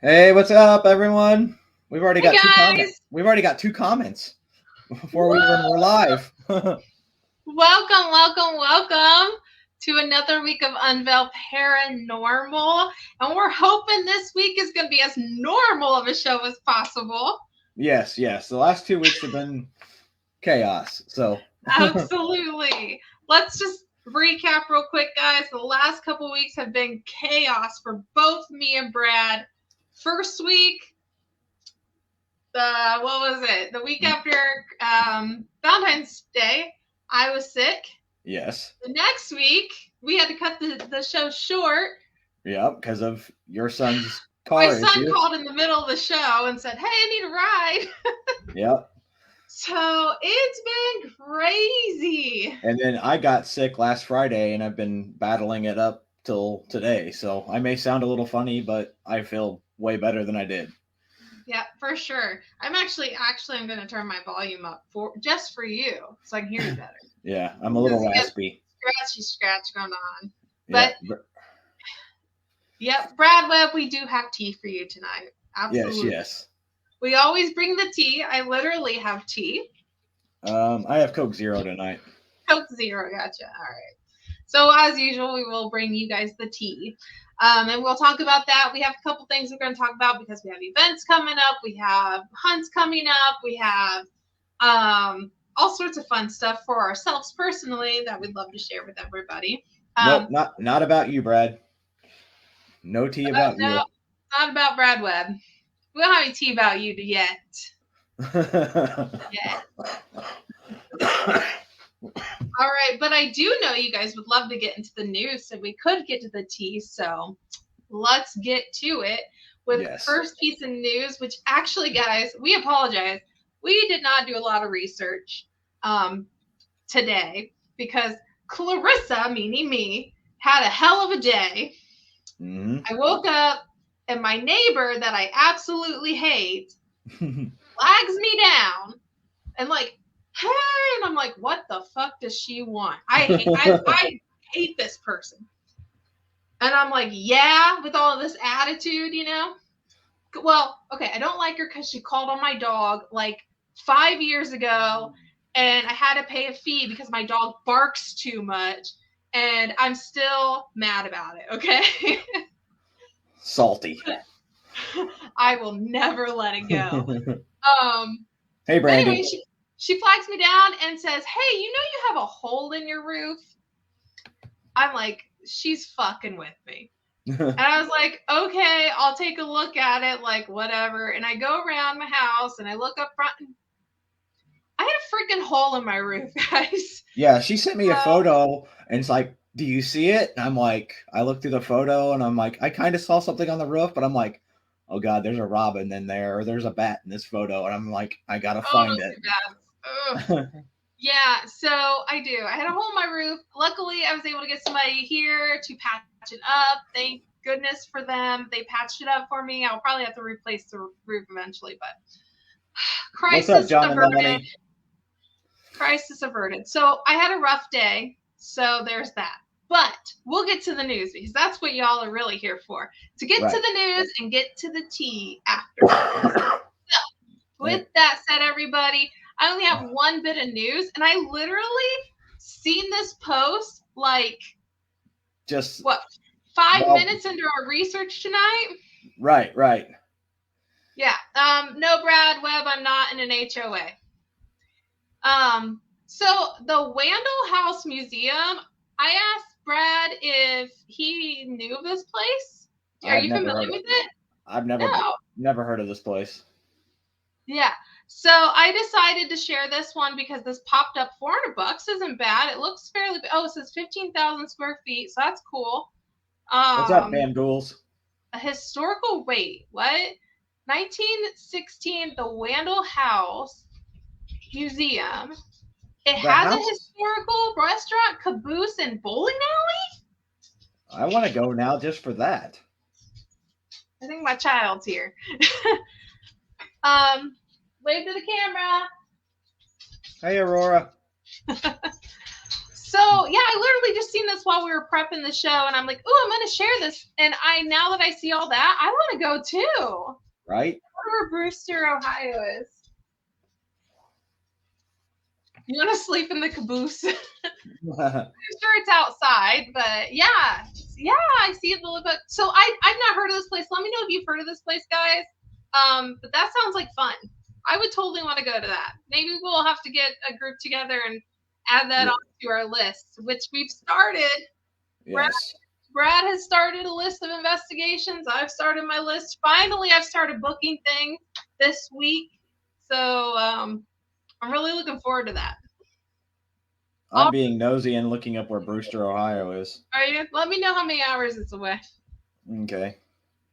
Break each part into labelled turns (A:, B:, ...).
A: Hey, what's up, everyone? We've already
B: Hey
A: got two comments.
B: guys!
A: We've already got two comments before we're
B: Woo!
A: live.
B: Welcome to another week of Unveil Paranormal. And we're hoping this week is going to be as normal of a show as possible.
A: Yes. The last 2 weeks have been chaos. So,
B: Absolutely. Let's just recap real quick, guys. The last couple weeks have been chaos for both me and Brad. First week, the week after Valentine's Day, I was sick.
A: yes.
B: The next week, we had to cut the show short.
A: Yep, because of your son's
B: My
A: car
B: son
A: issue.
B: called in the middle of the show and said, "Hey, I need a ride."
A: Yep.
B: So it's been crazy.
A: And then I got sick last Friday, and I've been battling it up till today. So I may sound a little funny, but I feel way better than I did.
B: Yeah, for sure. I'm going to turn my volume up just for you so I can hear you better.
A: Yeah, I'm a little raspy.
B: Scratch going on.
A: Yeah.
B: But yep, Brad Webb, we do have tea for you tonight. Absolutely.
A: Yes.
B: We always bring the tea. I literally have tea.
A: I have Coke Zero tonight.
B: Coke Zero, gotcha. All right. So as usual, we will bring you guys the tea. And we'll talk about that. We have a couple things we're going to talk about because we have events coming up. We have hunts coming up. We have all sorts of fun stuff for ourselves personally that we'd love to share with everybody.
A: Nope, not about you, Brad. No tea about you.
B: No, not about Brad Webb. We don't have any tea about you yet. Yet. All right, but I do know you guys would love to get into the news, so we could get to the tea. So let's get to it with the first piece of news, which actually, guys, we apologize. We did not do a lot of research today because Clarissa, meaning me, had a hell of a day.
A: Mm-hmm.
B: I woke up and my neighbor that I absolutely hate flags me down and like, hey, and I'm like, what the fuck does she want? I hate this person. And I'm like, yeah, with all of this attitude, you know? Well, okay, I don't like her because she called on my dog like 5 years ago, and I had to pay a fee because my dog barks too much, and I'm still mad about it, okay?
A: Salty.
B: I will never let it go.
A: Hey, Brandy.
B: Anyway, she flags me down and says, hey, you know you have a hole in your roof? I'm like, she's fucking with me. And I was like, okay, I'll take a look at it, like, whatever. And I go around my house and I look up front. And I had a freaking hole in my roof, guys.
A: Yeah, she sent me a photo and it's like, do you see it? And I'm like, I looked through the photo and I'm like, I kind of saw something on the roof, but I'm like, oh God, there's a robin in there, or there's a bat in this photo. And I'm like, I gotta find it.
B: Yeah, so I do. I had a hole in my roof. Luckily, I was able to get somebody here to patch it up. Thank goodness for them. They patched it up for me. I'll probably have to replace the roof eventually, but crisis averted. Crisis averted. So I had a rough day. So there's that. But we'll get to the news because that's what y'all are really here for. To get to the news and get to the tea afterwards. So, with that said, everybody, I only have one bit of news, and I literally seen this post like
A: just
B: 5 minutes into our research tonight.
A: Right.
B: Yeah. No, Brad Webb, I'm not in an HOA. So the Wandle House Museum, I asked Brad if he knew of this place. Are you familiar with it?
A: I've never heard of this place.
B: Yeah. So I decided to share this one because this popped up. $400 isn't bad. It looks fairly. Oh, it says 15,000 square feet, so that's cool.
A: What's up, Bam Ghouls?
B: A historical what? 1916, the Wandle House Museum. It has a historical restaurant, caboose, and bowling alley.
A: I want to go now just for that.
B: I think my child's here. Wave to the camera.
A: Hey, Aurora.
B: So yeah, I literally just seen this while we were prepping the show, and I'm like, "Ooh, I'm gonna share this." And now that I see all that, I want to go too.
A: Right?
B: Where Brewster, Ohio is. You want to sleep in the caboose? I'm sure it's outside, but yeah, I see it. But so I've not heard of this place. Let me know if you've heard of this place, guys. But that sounds like fun. I would totally want to go to that. Maybe we'll have to get a group together and add that
A: Yeah.
B: onto our list, which we've started.
A: Yes.
B: Brad has started a list of investigations. I've started my list. Finally, I've started booking things this week. So I'm really looking forward to that.
A: I'm being nosy and looking up where Brewster, Ohio is.
B: Are you? Let me know how many hours it's away.
A: Okay.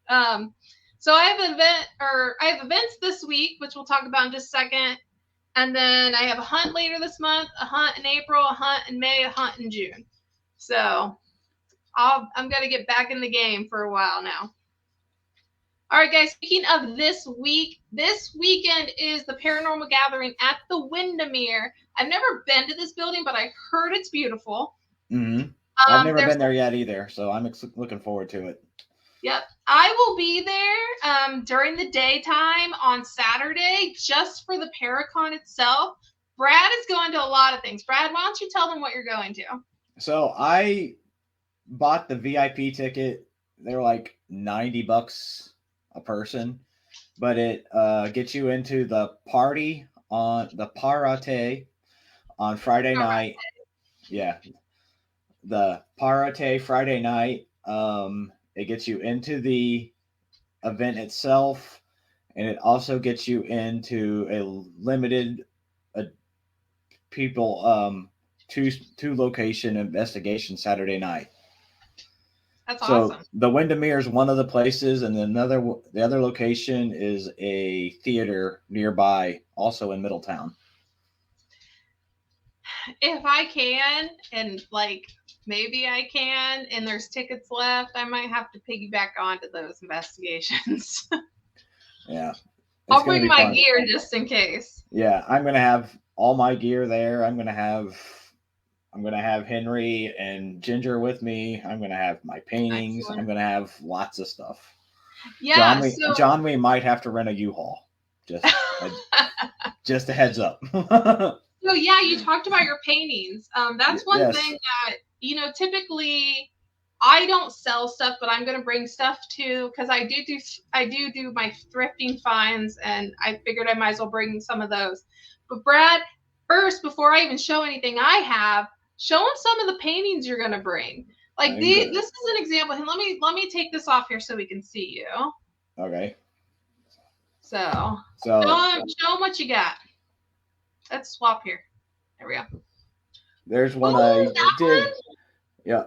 B: So I have events this week, which we'll talk about in just a second. And then I have a hunt later this month, a hunt in April, a hunt in May, a hunt in June. So I'm gonna get back in the game for a while now. All right, guys. Speaking of this week, this weekend is the Paranormal Gathering at the Windermere. I've never been to this building, but I heard it's beautiful.
A: Mm-hmm. I've never been there yet either, so I'm looking forward to it.
B: Yep. I will be there during the daytime on Saturday just for the Paracon itself. Brad is going to a lot of things. Brad, why don't you tell them what you're going to?
A: So I bought the VIP ticket. They were like $90 a person, but it gets you into the party on the parate on Friday night. Yeah, the parate Friday night. It gets you into the event itself, and it also gets you into a limited people two location investigation Saturday night.
B: That's awesome.
A: So the Windermere is one of the places, and the other location is a theater nearby, also in Middletown.
B: If I can, and like maybe I can, and there's tickets left, I might have to piggyback onto those investigations.
A: Yeah.
B: I'll bring my gear just in case.
A: Yeah, I'm gonna have all my gear there. I'm gonna have Henry and Ginger with me. I'm gonna have my paintings. Excellent. I'm gonna have lots of stuff.
B: Yeah,
A: John, we might have to rent a U-Haul. Just a heads up.
B: So yeah, you talked about your paintings. That's one thing that typically I don't sell stuff, but I'm gonna bring stuff too because I do my thrifting finds, and I figured I might as well bring some of those. But Brad, first, before I even show anything I have, show them some of the paintings you're gonna bring. Like this is an example. And let me take this off here so we can see you.
A: Okay.
B: So show them what you got. Let's swap here. There we go.
A: There's one I did. One? Yeah,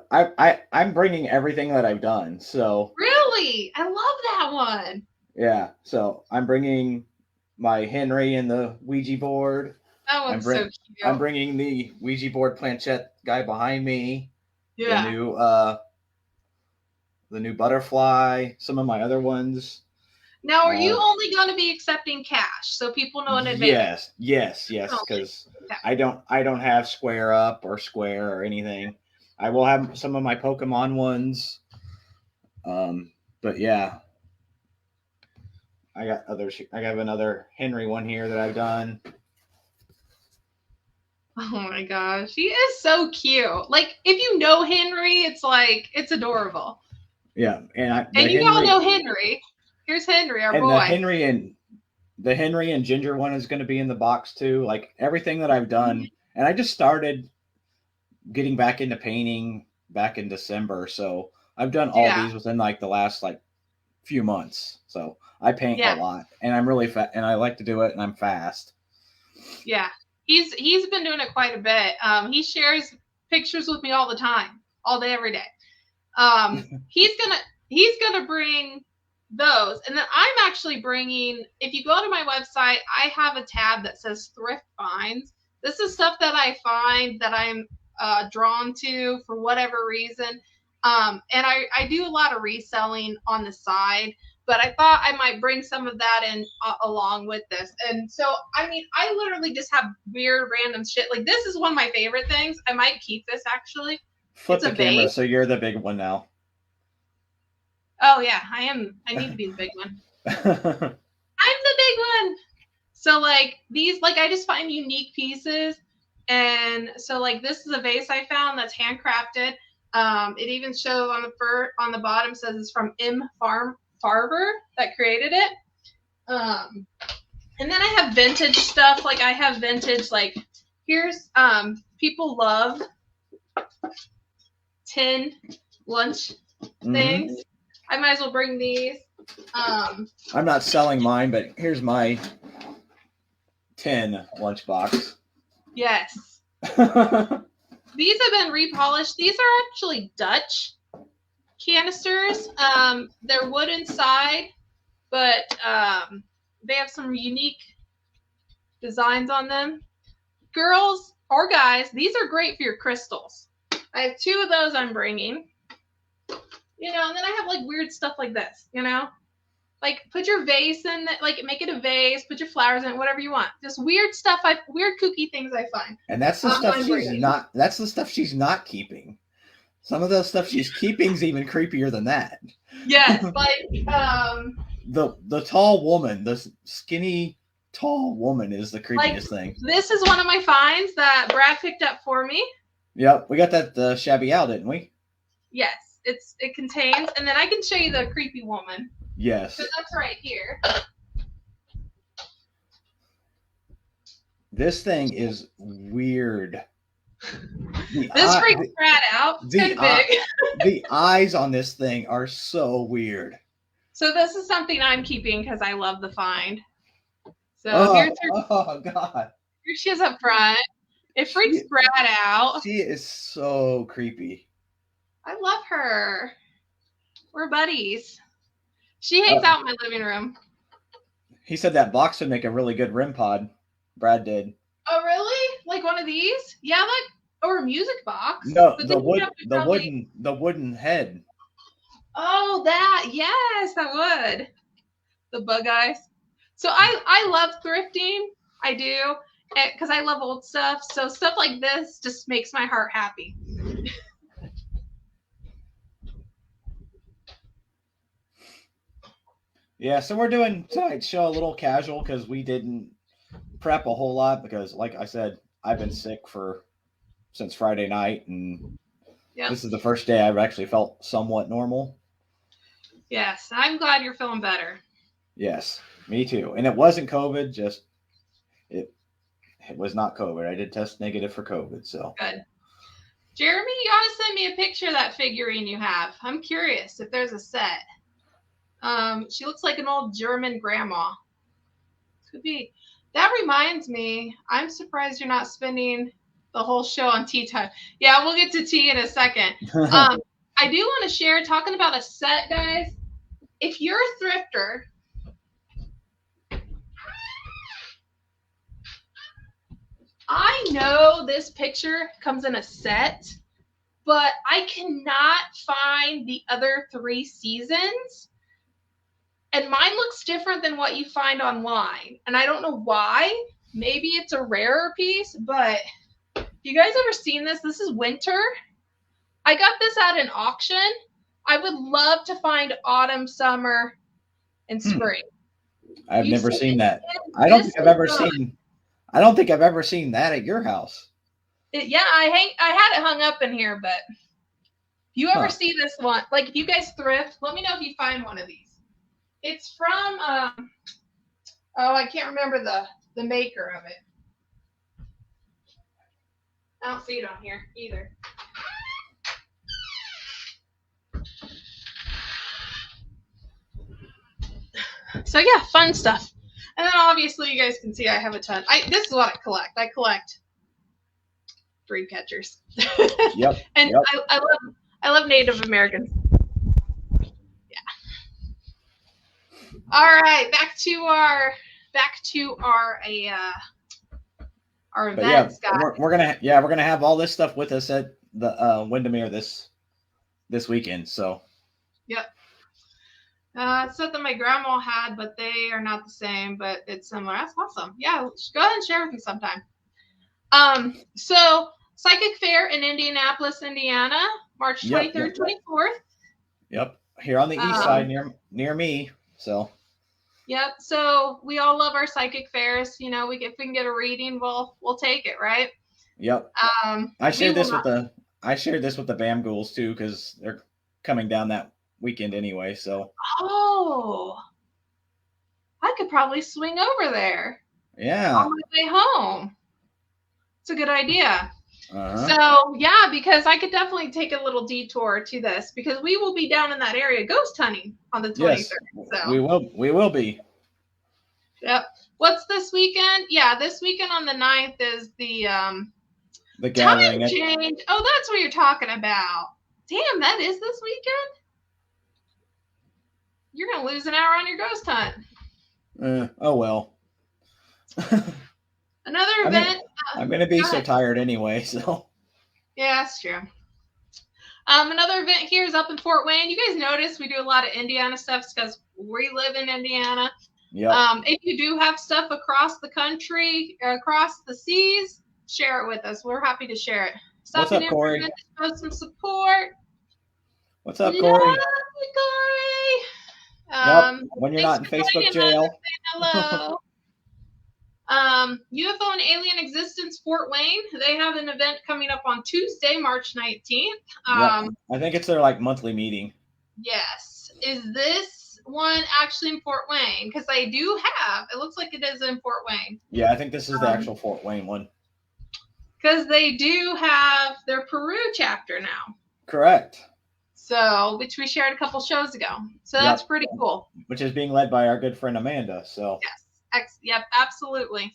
A: I'm bringing everything that I've done. So
B: really, I love that one.
A: Yeah, so I'm bringing my Henry and the Ouija board.
B: That one's so cute.
A: I'm bringing the Ouija board planchette guy behind me.
B: Yeah.
A: The new butterfly. Some of my other ones.
B: Now, are you only going to be accepting cash so people know in advance?
A: Yes, because I don't have Square Up or Square or anything. I will have some of my Pokemon ones. But yeah, I got others. I have another Henry one here that I've done.
B: Oh my gosh, he is so cute. Like if you know Henry, it's adorable.
A: Yeah, and
B: you all know Henry. Here's Henry, our boy.
A: The Henry and Ginger one is going to be in the box too. Like everything that I've done, and I just started getting back into painting back in December, so I've done all these within like the last few months. So I paint a lot, and I'm really fast, and I like to do it, and I'm fast.
B: Yeah, he's been doing it quite a bit. He shares pictures with me all the time, all day, every day. He's gonna bring those, and then I'm actually bringing, if you go to my website, I have a tab that says thrift finds. This is stuff that I find that I'm drawn to for whatever reason, and I do a lot of reselling on the side, but I thought I might bring some of that in along with this. And so, I mean, I literally just have weird random shit. Like, this is one of my favorite things. I might keep this actually.
A: Flip
B: It's
A: the
B: a
A: camera
B: vase.
A: so you're the big one now.
B: Oh yeah, I am. I need to be the big one. I'm the big one. So like these, like I just find unique pieces, and so like this is a vase I found that's handcrafted. It even shows on the bottom says it's from Farver that created it. And then I have vintage stuff. Like I have vintage, like here's people love tin lunch things. Mm-hmm. I might as well bring these.
A: I'm not selling mine, but here's my tin lunchbox.
B: Yes. These have been repolished. These are actually Dutch canisters. They're wood inside, but they have some unique designs on them. Girls or guys, these are great for your crystals. I have 2 of those I'm bringing. You know, and then I have like weird stuff like this, you know? Like put your vase in, like make it a vase, put your flowers in it, whatever you want. Just weird stuff, weird kooky things I find.
A: And that's the stuff that's the stuff she's not keeping. Some of the stuff she's keeping is even creepier than that.
B: Yes, like
A: the tall woman, the skinny tall woman is the creepiest thing.
B: This is one of my finds that Brad picked up for me.
A: Yep, we got that shabby owl, didn't we?
B: Yes, it contains, and then I can show you the creepy woman.
A: Yes.
B: So that's right here.
A: This thing is weird.
B: This freaks Brad out. It's kind of big.
A: The eyes on this thing are so weird.
B: So this is something I'm keeping because I love the find. So here's her.
A: Oh God.
B: Here she is up front. It freaks Brad out.
A: She is so creepy.
B: I love her. We're buddies. She hangs out in my living room.
A: He said that box would make a really good REM pod. Brad did.
B: Oh really? Like one of these? Yeah, like or a music box.
A: No, the wooden head.
B: Oh, that yes, that would. The bug eyes. So I love thrifting. I do, because I love old stuff. So stuff like this just makes my heart happy.
A: Yeah, so we're doing tonight's show a little casual because we didn't prep a whole lot because, like I said, I've been sick since Friday night, and This is the first day I've actually felt somewhat normal.
B: Yes, I'm glad you're feeling better.
A: Yes, me too. And it wasn't COVID, just it was not COVID. I did test negative for COVID, so.
B: Good. Jeremy, you ought to send me a picture of that figurine you have. I'm curious if there's a set. She looks like an old German grandma. Could be. That reminds me, I'm surprised you're not spending the whole show on tea time. Yeah, we'll get to tea in a second. I do want to share, talking about a set, guys. If you're a thrifter, I know this picture comes in a set, but I cannot find the other 3 seasons. And mine looks different than what you find online. And I don't know why. Maybe it's a rarer piece, but you guys ever seen this? This is winter. I got this at an auction. I would love to find autumn, summer, and spring.
A: I've never seen that. I don't think I've ever seen that at your house.
B: Yeah, I had it hung up in here, but if you ever see this one, like if you guys thrift, let me know if you find one of these. It's from I can't remember the maker of it. I don't see it on here either. So yeah, fun stuff. And then obviously you guys can see I have a ton. This is what I collect. I collect dream catchers.
A: Yep.
B: And yep. I love Native Americans. Yeah. All right, back to our events, guys.
A: We're gonna have all this stuff with us at the Windermere this weekend. So.
B: Yep. It's something my grandma had, but they are not the same, but it's similar. That's awesome. Yeah, go ahead and share with me sometime. So Psychic Fair in Indianapolis, Indiana, March 23rd, 24th.
A: Yep. Here on the east side near me. So
B: yep. So we all love our psychic fairs. You know, if we can get a reading, we'll take it, right?
A: Yep. I shared this with the Bam Ghouls too, because they're coming down that weekend anyway. So
B: I could probably swing over there.
A: Yeah.
B: On my way home. It's a good idea. So yeah, because I could definitely take a little detour to this, because we will be down in that area ghost hunting on the 23rd.
A: Yes, so we will be.
B: Yep. What's this weekend? Yeah, this weekend on the 9th is the
A: gathering.
B: Time change. Oh, that's what you're talking about. Damn, that is this weekend? You're gonna lose an hour on your ghost hunt.
A: Oh well.
B: Another event.
A: I'm gonna be so tired anyway, so.
B: Yeah, that's true. Another event here is up in Fort Wayne. You guys notice we do a lot of Indiana stuff because we live in Indiana.
A: Yeah.
B: If you do have stuff across the country, across the seas, share it with us. We're happy to share it.
A: What's up, Corey?
B: Show some support.
A: What's up, Corey?
B: Corey.
A: When you're not in Facebook jail.
B: Hello. UFO and Alien Existence Fort Wayne. They have an event coming up on Tuesday, March 19th.
A: I think it's their monthly meeting.
B: Yes. Is this one actually in Fort Wayne? Because they do have, it looks like it is in Fort Wayne.
A: Yeah, I think this is the actual Fort Wayne one.
B: Because they do have their Peru chapter now.
A: Correct.
B: So, which we shared a couple shows ago. So that's pretty cool.
A: Which is being led by our good friend Amanda. So
B: yes. Yep, absolutely.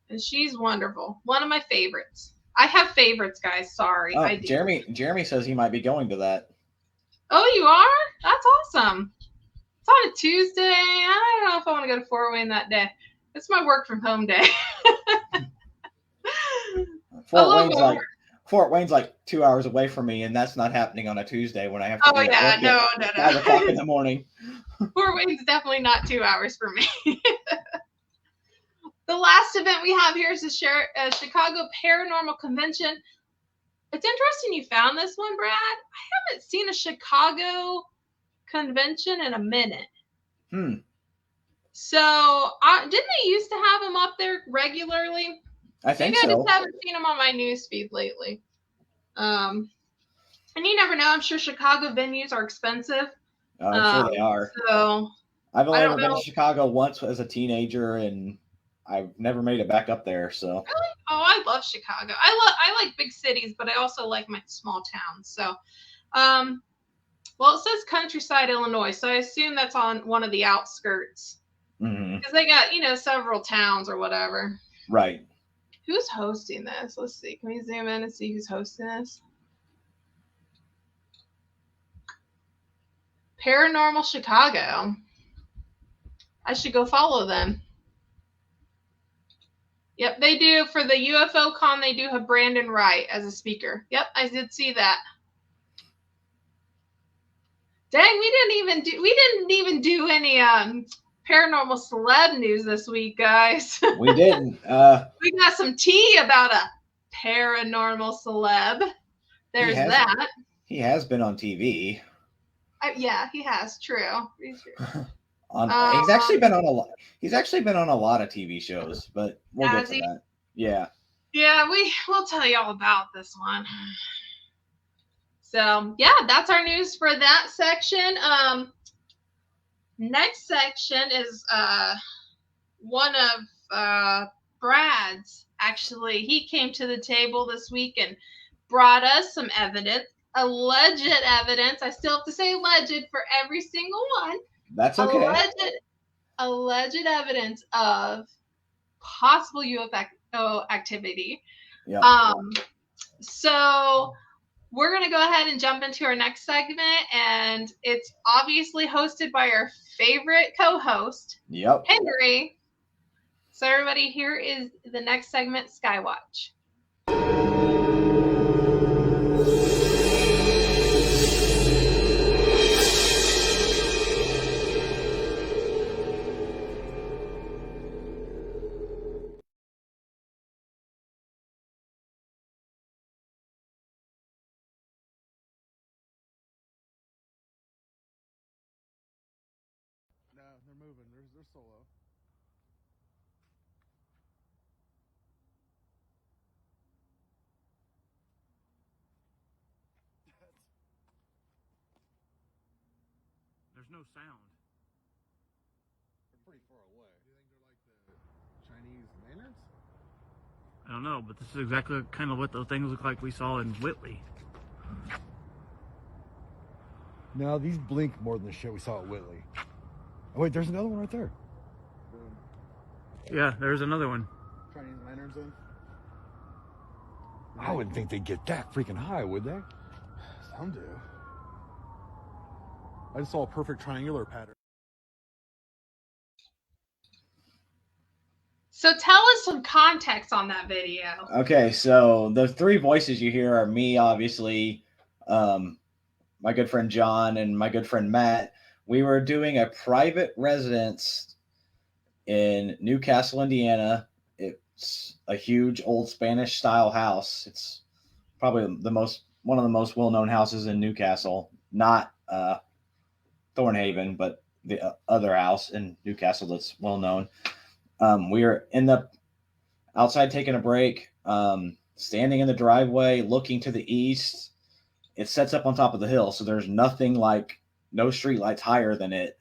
B: And she's wonderful. One of my favorites. I have favorites, guys. Sorry.
A: Oh,
B: I do.
A: Jeremy says he might be going to that.
B: Oh, you are? That's awesome. It's on a Tuesday. I don't know if I want to go to Fort Wayne that day. It's my work from home day.
A: Fort Wayne's like 2 hours away from me, and that's not happening on a Tuesday when I have to
B: no.
A: 5 o'clock in the morning.
B: Fort Wayne's definitely not 2 hours for me. The last event we have here is the Chicago Paranormal Convention. It's interesting you found this one, Brad. I haven't seen a Chicago convention in a minute. So, didn't they used to have them up there regularly?
A: I think
B: Maybe
A: so.
B: I just haven't seen them on my news feed lately. And you never know. I'm sure Chicago venues are expensive.
A: I'm sure they are.
B: So
A: I've only ever been to Chicago once as a teenager, and I've never made it back up there. So
B: really? Oh, I love Chicago. I like big cities, but I also like my small towns. So, well, it says Countryside, Illinois, so I assume that's on one of the outskirts because they got several towns or whatever.
A: Right.
B: Who's hosting this? Let's see. Can we zoom in and see who's hosting this? Paranormal Chicago. I should go follow them. Yep, they do. For the UFO Con, they do have Brandon Wright as a speaker. Yep, I did see that. Dang, we didn't even do any paranormal celeb news this week, guys.
A: We didn't.
B: We got some tea about a paranormal celeb. There's that.
A: He has been on TV.
B: Yeah, he has. True. He's
A: actually been on a lot. He's actually been on a lot of TV shows, but we'll get to that. Yeah.
B: Yeah, we'll tell you all about this one. So yeah, that's our news for that section. Next section is one of Brad's. Actually, he came to the table this week and brought us some evidence, alleged evidence. I still have to say alleged for every single one.
A: That's okay.
B: Alleged evidence of possible UFO activity.
A: Yep.
B: So we're going to go ahead and jump into our next segment, and it's obviously hosted by our favorite co-host, Henry. So everybody, here is the next segment, Skywatch.
C: moving. They're solo.
D: There's no sound.
C: They're pretty far away. Do you think they're like the Chinese lanterns?
D: I don't know, but this is exactly kind of what those things look like we saw in Whitley.
C: No, these blink more than the shit we saw at Whitley. Oh wait, there's another one right there.
D: Yeah, there's another one.
C: Chinese lanterns in. I wouldn't think they'd get that freaking high, would they? Some do. I just saw a perfect triangular pattern.
B: So tell us some context on that video.
A: Okay, so the three voices you hear are me, obviously, my good friend John, and my good friend Matt. We were doing a private residence in Newcastle, Indiana. It's a huge old Spanish style house. It's probably one of the most well known houses in Newcastle. Not Thornhaven, but the other house in Newcastle that's well known. We were in the outside taking a break, standing in the driveway, looking to the east. It sets up on top of the hill, so there's nothing like no street lights higher than it.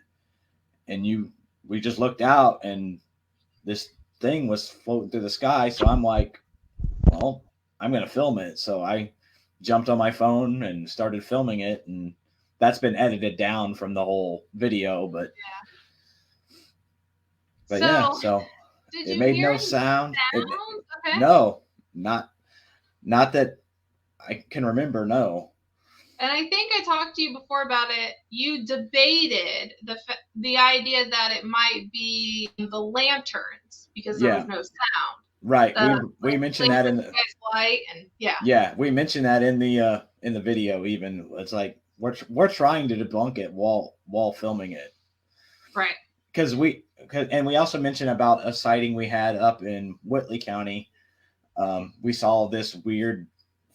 A: And we just looked out, and this thing was floating through the sky. So I'm like, well, I'm gonna film it. So I jumped on my phone and started filming it, and that's been edited down from the whole video. But so it made no sound.
B: Okay.
A: No, not that I can remember. No.
B: And I think I talked to you before about it. You debated the idea that it might be the lanterns because there was no sound.
A: Right. We mentioned that in the
B: light and
A: yeah, we mentioned that in the video. Even it's like we're trying to debunk it while filming it.
B: Right.
A: Because we also mentioned about a sighting we had up in Whitley County. We saw this weird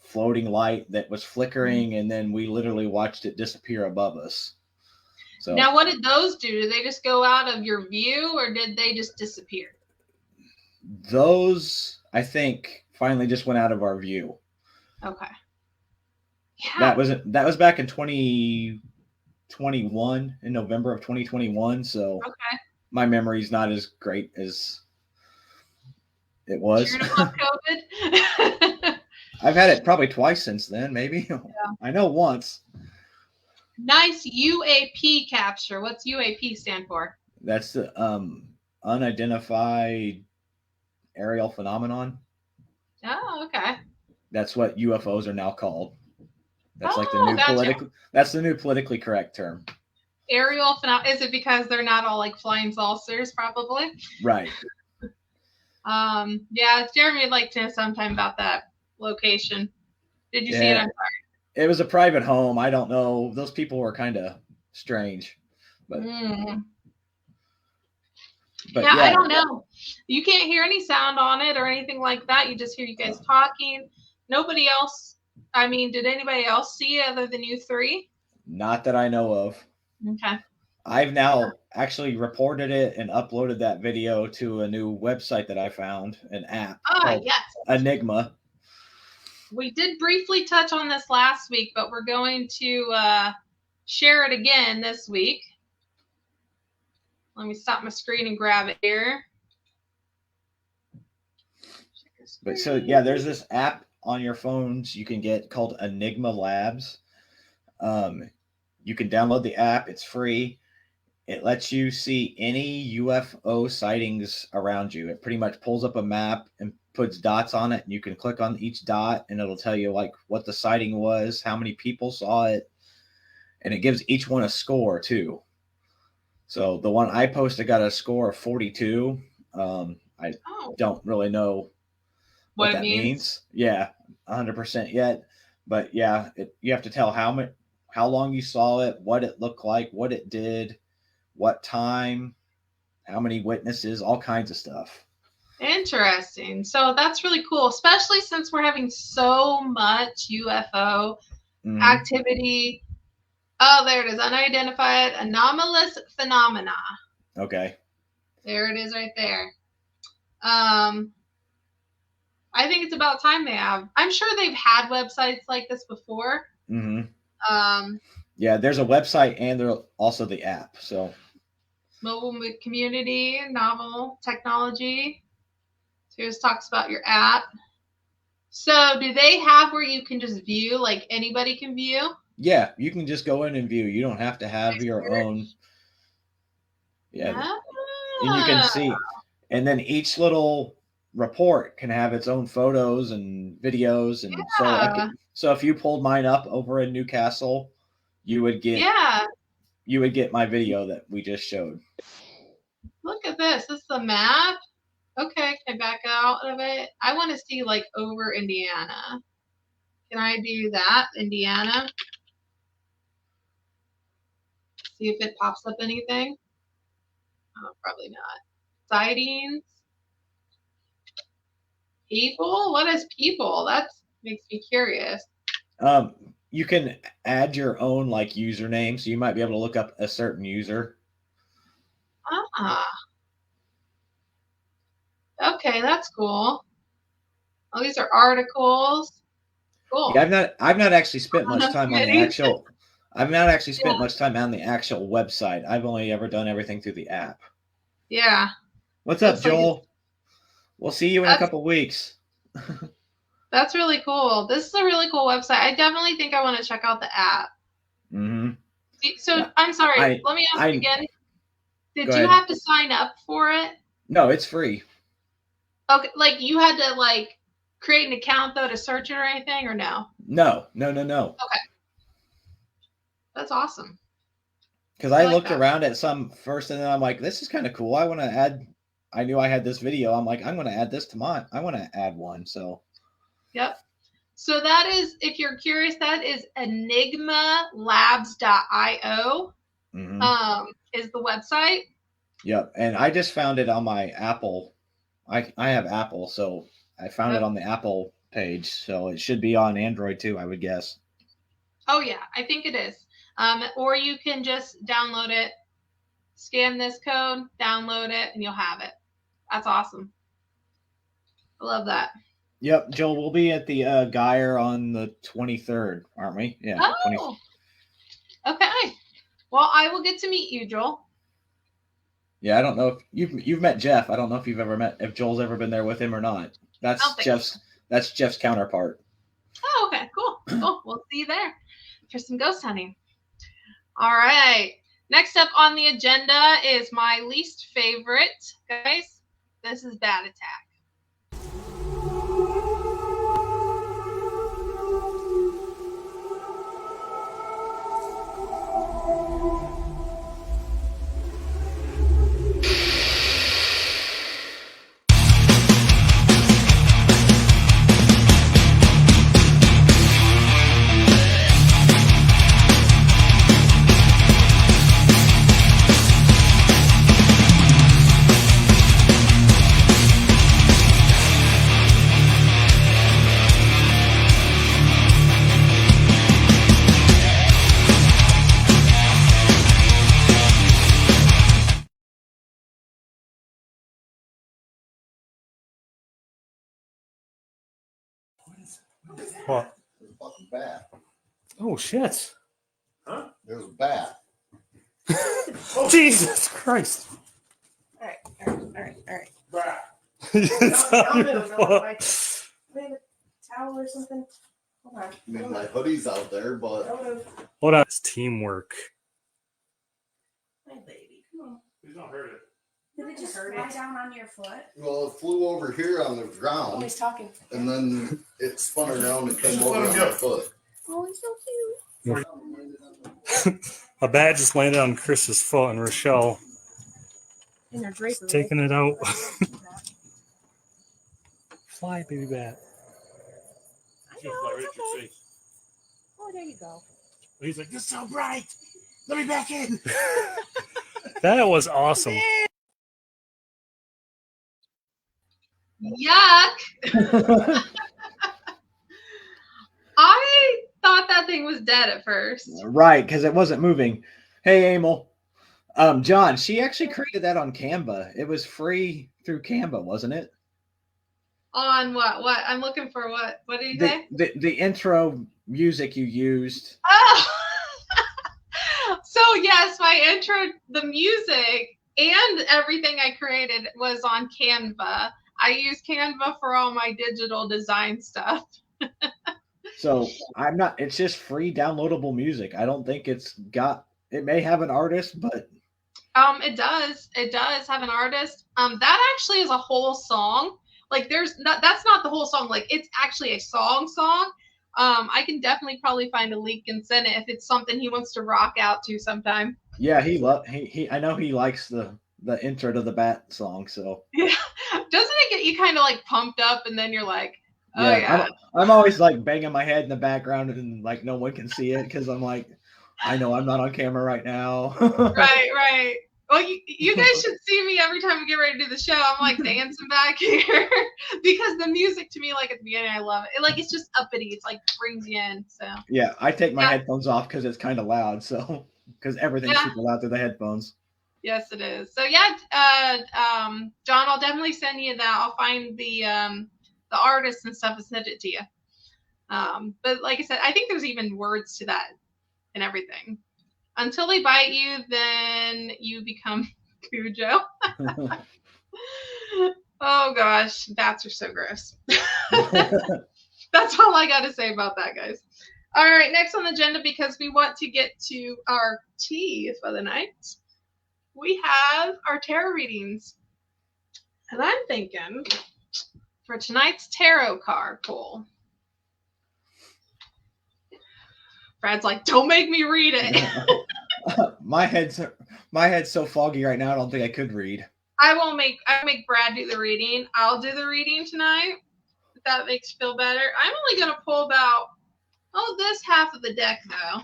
A: floating light that was flickering, and then we literally watched it disappear above us. So
B: now, what did those do? Did they just go out of your view, or did they just disappear?
A: Those, I think, finally just went out of our view.
B: Okay. Yeah.
A: That was back in 2021, in November of 2021. So
B: okay.
A: My memory's not as great as it was.
B: COVID.
A: I've had it probably twice since then, maybe. Yeah. I know once.
B: Nice UAP capture. What's UAP stand for?
A: That's the unidentified aerial phenomenon.
B: Oh, okay.
A: That's what UFOs are now called. That's like the new that's the new politically correct term.
B: Aerial phenomenon. Is it because they're not all like flying saucers, probably?
A: Right.
B: Yeah, Jeremy would like to know sometime about that location. Did you see it? I'm sorry.
A: It was a private home. I don't know. Those people were kind of strange. But
B: yeah, I don't know. You can't hear any sound on it or anything like that. You just hear you guys talking. Nobody else. I mean, did anybody else see it other than you three?
A: Not that I know of.
B: Okay.
A: I've now actually reported it and uploaded that video to a new website that I found, an app called Enigma.
B: We did briefly touch on this last week, but we're going to share it again this week. Let me stop my screen and grab it here.
A: But so, yeah, there's this app on your phones you can get called Enigma Labs. You can download the app. It's free. It lets you see any UFO sightings around you. It pretty much pulls up a map and puts dots on it, and you can click on each dot, and it'll tell you like what the sighting was, how many people saw it, and it gives each one a score too. So the one I posted got a score of 42. I don't really know what that means. Yeah, 100% yet, but yeah, you have to tell how long you saw it, what it looked like, what it did, what time, how many witnesses, all kinds of stuff.
B: Interesting. So that's really cool, especially since we're having so much UFO activity. Oh, there it is. Unidentified anomalous phenomena.
A: Okay.
B: There it is right there. I think it's about time they have. I'm sure they've had websites like this before.
A: Yeah, there's a website and there's also the app. So
B: Mobile community, novel technology. So here's talks about your app. So do they have where you can just view, like anybody can view?
A: yeah, you can just go in and view. You don't have to have your own. Yeah, and you can see, and then each little report can have its own photos and videos, and so if you pulled mine up over in Newcastle, you would get my video that we just showed.
B: Look at this. This is the map. Okay, can I back out of it? I want to see like over Indiana. Can I do that, Indiana? See if it pops up anything. Oh, probably not. Sightings. People? What is people? That makes me curious.
A: You can add your own like username, so you might be able to look up a certain user.
B: Okay, that's cool. Oh, these are articles. Cool.
A: Yeah, I've not actually spent much time on the actual. I've not actually spent much time on the actual website. I've only ever done everything through the app.
B: Yeah.
A: What's up, Joel? We'll see you in a couple weeks.
B: That's really cool. This is a really cool website. I definitely think I want to check out the app. So yeah. I'm sorry. Let me ask again. Did you have to sign up for it?
A: No, it's free.
B: Okay, like you had to like create an account though to search it or anything, or no?
A: No.
B: Okay. That's awesome.
A: Because I looked around at some first, and then I'm like, this is kind of cool. I want to add. I knew I had this video. I'm like, I'm going to add this to mine. I want to add one. So.
B: Yep. So that is, if you're curious, that is enigmalabs.io. Is the website.
A: Yep, and I just found it on my Apple. I have Apple, so I found it on the Apple page. So it should be on Android too, I would guess.
B: Oh yeah, I think it is. Or you can just download it, scan this code, download it, and you'll have it. That's awesome. I love that.
A: Yep, Joel, we'll be at the Geyer on the 23rd, aren't we? Yeah.
B: Oh. Okay. Well, I will get to meet you, Joel.
A: Yeah, I don't know if you've met Jeff. I don't know if Joel's ever been there with him or not. That's Jeff's counterpart.
B: Oh, okay, cool. We'll see you there for some ghost hunting. All right. Next up on the agenda is my least favorite, guys. This is Bat Attack.
E: What?
F: There's a fucking bat.
E: Oh shit!
F: Huh? There's a bat.
E: Oh, Jesus Christ!
G: All right.
E: It's on your foot.
G: We have a towel or something. Hold on.
F: I mean, my hoodie's out there, but
E: Hold on, it's teamwork.
G: My baby, come on.
E: He's not hurt it.
G: Did it just fly down on your foot?
F: well, it flew over here on the
G: Oh,
F: ground,
G: he's talking.
F: and then it spun around and came over on my foot.
G: Oh, he's so cute.
E: A bat just landed on Chris's foot, and Rochelle
G: And they're draper,
E: taking it out. Fly, baby bat.
G: I know, it's okay. Oh, there you go.
E: He's like, "This is so bright. Let me back in." That was awesome.
B: Yuck! I thought that thing was dead at first.
A: Right, because it wasn't moving. Hey, Emil. John, she actually created that on Canva. It was free through Canva, wasn't it?
B: On what? What? I'm looking for what? What did you say?
A: The intro music you used.
B: Oh, so yes, my intro, the music and everything I created was on Canva. I use Canva for all my digital design stuff.
A: So I'm not. It's just free downloadable music. I don't think it's got. It may have an artist, but
B: It does. It does have an artist. That actually is a whole song. Like there's not that's not the whole song. Like it's actually a song. I can definitely probably find a link and send it if it's something he wants to rock out to sometime.
A: yeah, he. I know he likes the intro to the Bat song. So
B: Yeah. Doesn't it get you kind of like pumped up and then you're like, oh
A: yeah,
B: yeah.
A: I'm always like banging my head in the background and like no one can see it because I'm like, I know I'm not on camera right now.
B: Right. Well, you guys should see me every time we get ready to do the show. I'm like dancing back here because the music to me, like at the beginning, I love it. Like it's just uppity. It's like brings you in. So
A: Yeah, I take my headphones off because it's kind of loud. So because everything's super loud through the headphones.
B: Yes, it is. So yeah, John, I'll definitely send you that. I'll find the artists and stuff and send it to you. But like I said, I think there's even words to that and everything. Until they bite you, then you become Cujo. Oh gosh, bats are so gross. That's all I got to say about that, guys. All right, next on the agenda, because we want to get to our tea for the night, we have our tarot readings. And I'm thinking for tonight's tarot card pull, Brad's like, don't make me read it.
A: my head's so foggy right now. I don't think I could read.
B: I make Brad do the reading. I'll do the reading tonight. If that makes you feel better. I'm only gonna pull about this half of the deck though.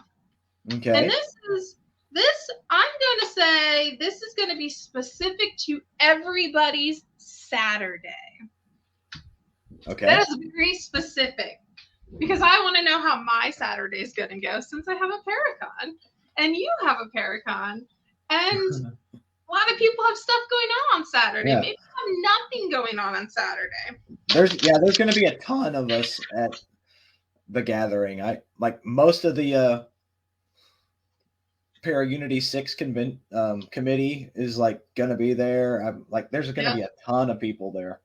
A: Okay.
B: And I'm gonna say this is gonna be specific to everybody's Saturday.
A: Okay.
B: That is very specific. Because I want to know how my Saturday is going to go since I have a Paracon and you have a Paracon and a lot of people have stuff going on Saturday.
A: Yeah.
B: Maybe have nothing going on Saturday.
A: There's going to be a ton of us at the gathering. I like most of the Para Unity 6 committee is like going to be there. I'm like there's going to be a ton of people there.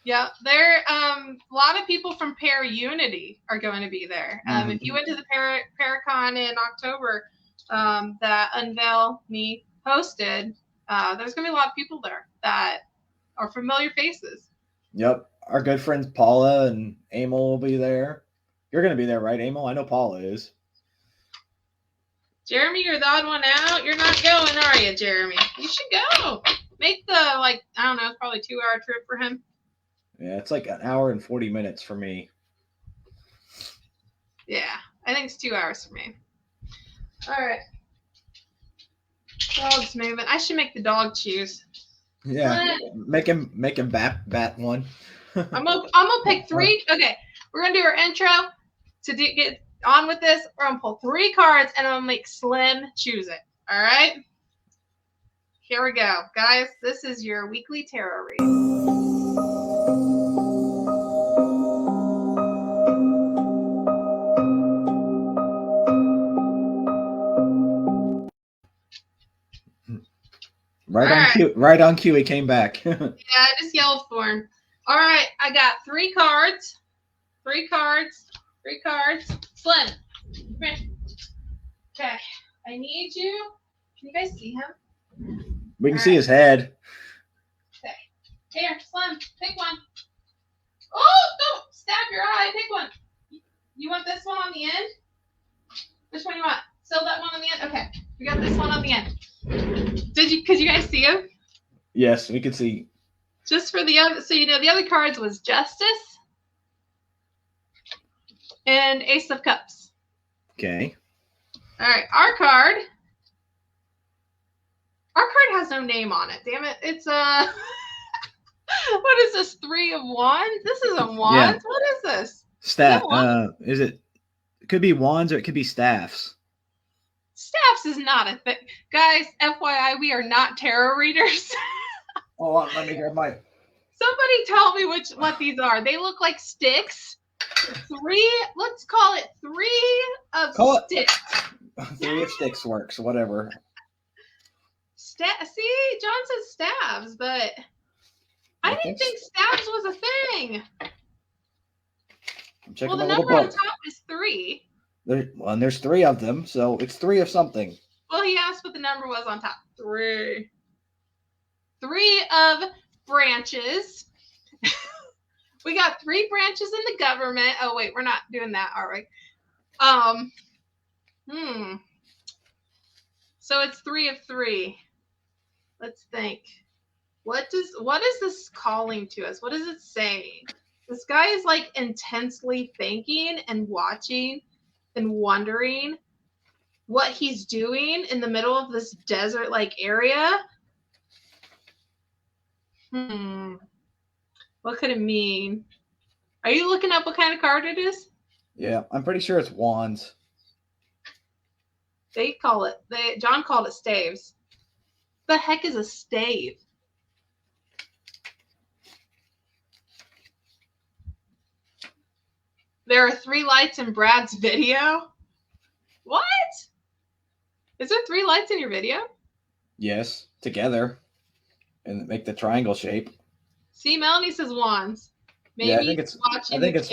B: Yeah, there. A lot of people from Para Unity are going to be there. If you went to the Paracon in October, that Unveil me hosted, there's going to be a lot of people there that are familiar faces.
A: Yep, our good friends Paula and Emil will be there. You're going to be there, right, Emil? I know Paula is.
B: Jeremy, you're the odd one out. You're not going, are you, Jeremy? You should go. Make the I don't know, it's probably 2-hour trip for him.
A: Yeah, it's like an hour and 40 minutes for me.
B: Yeah, I think it's 2 hours for me. All right. Dog's moving. I should make the dog choose.
A: Yeah, make him bat one.
B: I'm gonna pick 3. Okay, we're gonna do our intro to get on with this. We're gonna pull 3 cards and I'm gonna make Slim choose it. All right. Here we go, guys. This is your weekly tarot reading.
A: Right on cue, he came back.
B: Yeah, I just yelled for him. All right, I got 3 cards. 3 cards. 3 cards. Slim. Come here. Okay, I need you. Can you guys see him?
A: We can see his head.
B: Okay. Here, Slim, pick one. Oh, don't stab your eye. Pick one. You want this one on the end? Which one you want? Still that one on the end? Okay, we got this one on the end. Could you guys see him?
A: Yes, we could see.
B: Just for the other, so the other cards was Justice and Ace of Cups.
A: Okay.
B: All right, our card has no name on it. Damn it! It's what is this? 3 of Wands. This isn't Wands. Yeah. What is this?
A: Staff. Is it? It could be wands or it could be staffs.
B: Staffs is not a thing. Guys, FYI, we are not tarot readers.
A: Hold on, let me grab my.
B: Somebody tell me what these are. They look like sticks. Let's call it 3 of sticks.
A: 3 of sticks works, whatever.
B: See, John says staves, but I didn't think staves was a thing.
A: I'm checking
B: Well, the
A: my little
B: number on
A: book.
B: top is 3.
A: And there's 3 of them, so it's 3 of something.
B: Well, he asked what the number was on top. 3. 3 of branches. We got 3 branches in the government. Oh wait, we're not doing that, are we? So it's 3 of 3. Let's think. What is this calling to us? What is it saying? This guy is like intensely thinking and watching and wondering what he's doing in the middle of this desert-like area. What could it mean? Are you looking up what kind of card it is?
A: Yeah, I'm pretty sure it's wands.
B: John called it staves. The heck is a stave? There are 3 lights in Brad's video. What? Is there 3 lights in your video?
A: Yes, together. And make the triangle shape.
B: See, Melanie says wands. Maybe
A: yeah, I think it's wands. I think it's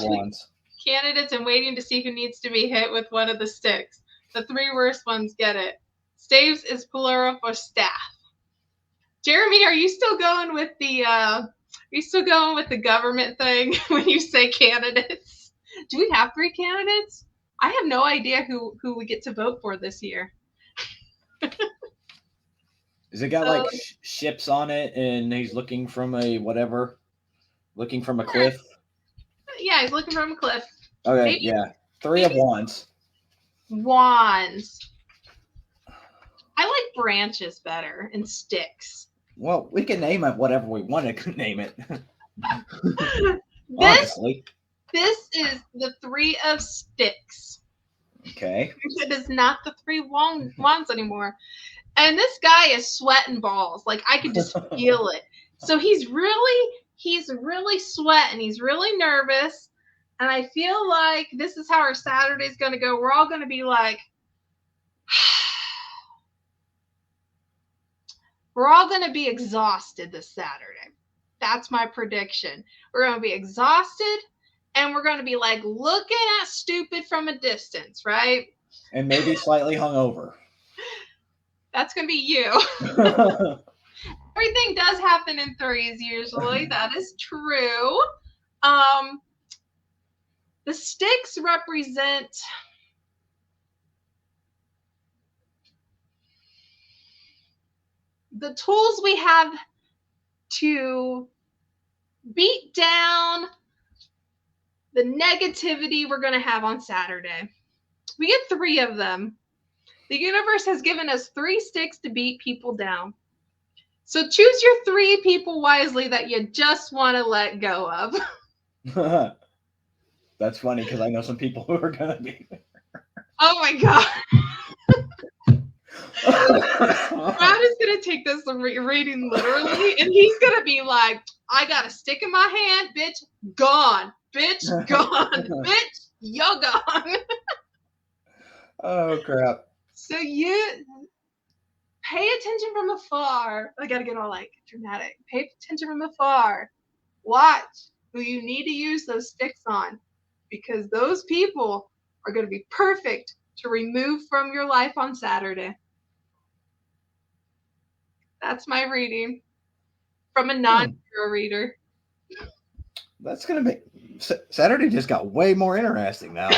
A: wands.
B: Candidates and waiting to see who needs to be hit with one of the sticks. The 3 worst ones get it. Staves is plural for staff. Jeremy, are you still going with the government thing when you say candidates? Do we have 3 candidates? I have no idea who we get to vote for this year.
A: Has it got like ships on it and he's looking from a cliff?
B: Yeah, he's looking from a cliff.
A: Okay, maybe, yeah. 3 of wands.
B: Wands. I like branches better and sticks.
A: Well, we can name it whatever we want to name it. Honestly.
B: This is the 3 of sticks.
A: Okay.
B: It is not the 3 wands anymore. And this guy is sweating balls. Like, I could just feel it. So he's really sweating. He's really nervous. And I feel like this is how our Saturday's going to go. We're all going to be like, we're all going to be exhausted this Saturday. That's my prediction. We're going to be exhausted and we're going to be like looking at stupid from a distance, right?
A: And maybe slightly hungover.
B: That's going to be you. Everything does happen in 3s usually. That is true. The sticks represent the tools we have to beat down the negativity we're going to have on Saturday. We get 3 of them. The universe has given us 3 sticks to beat people down. So choose your 3 people wisely that you just want to let go of.
A: That's funny because I know some people who are going to be there.
B: Oh my God. Brad is going to take this reading literally, and he's going to be like, I got a stick in my hand, bitch, gone. Bitch, gone. Bitch, you're gone.
A: Oh, crap.
B: So you pay attention from afar. I got to get all like dramatic. Pay attention from afar. Watch who you need to use those sticks on, because those people are going to be perfect to remove from your life on Saturday. That's my reading from a non-tarot reader.
A: That's going to be... Saturday just got way more interesting now.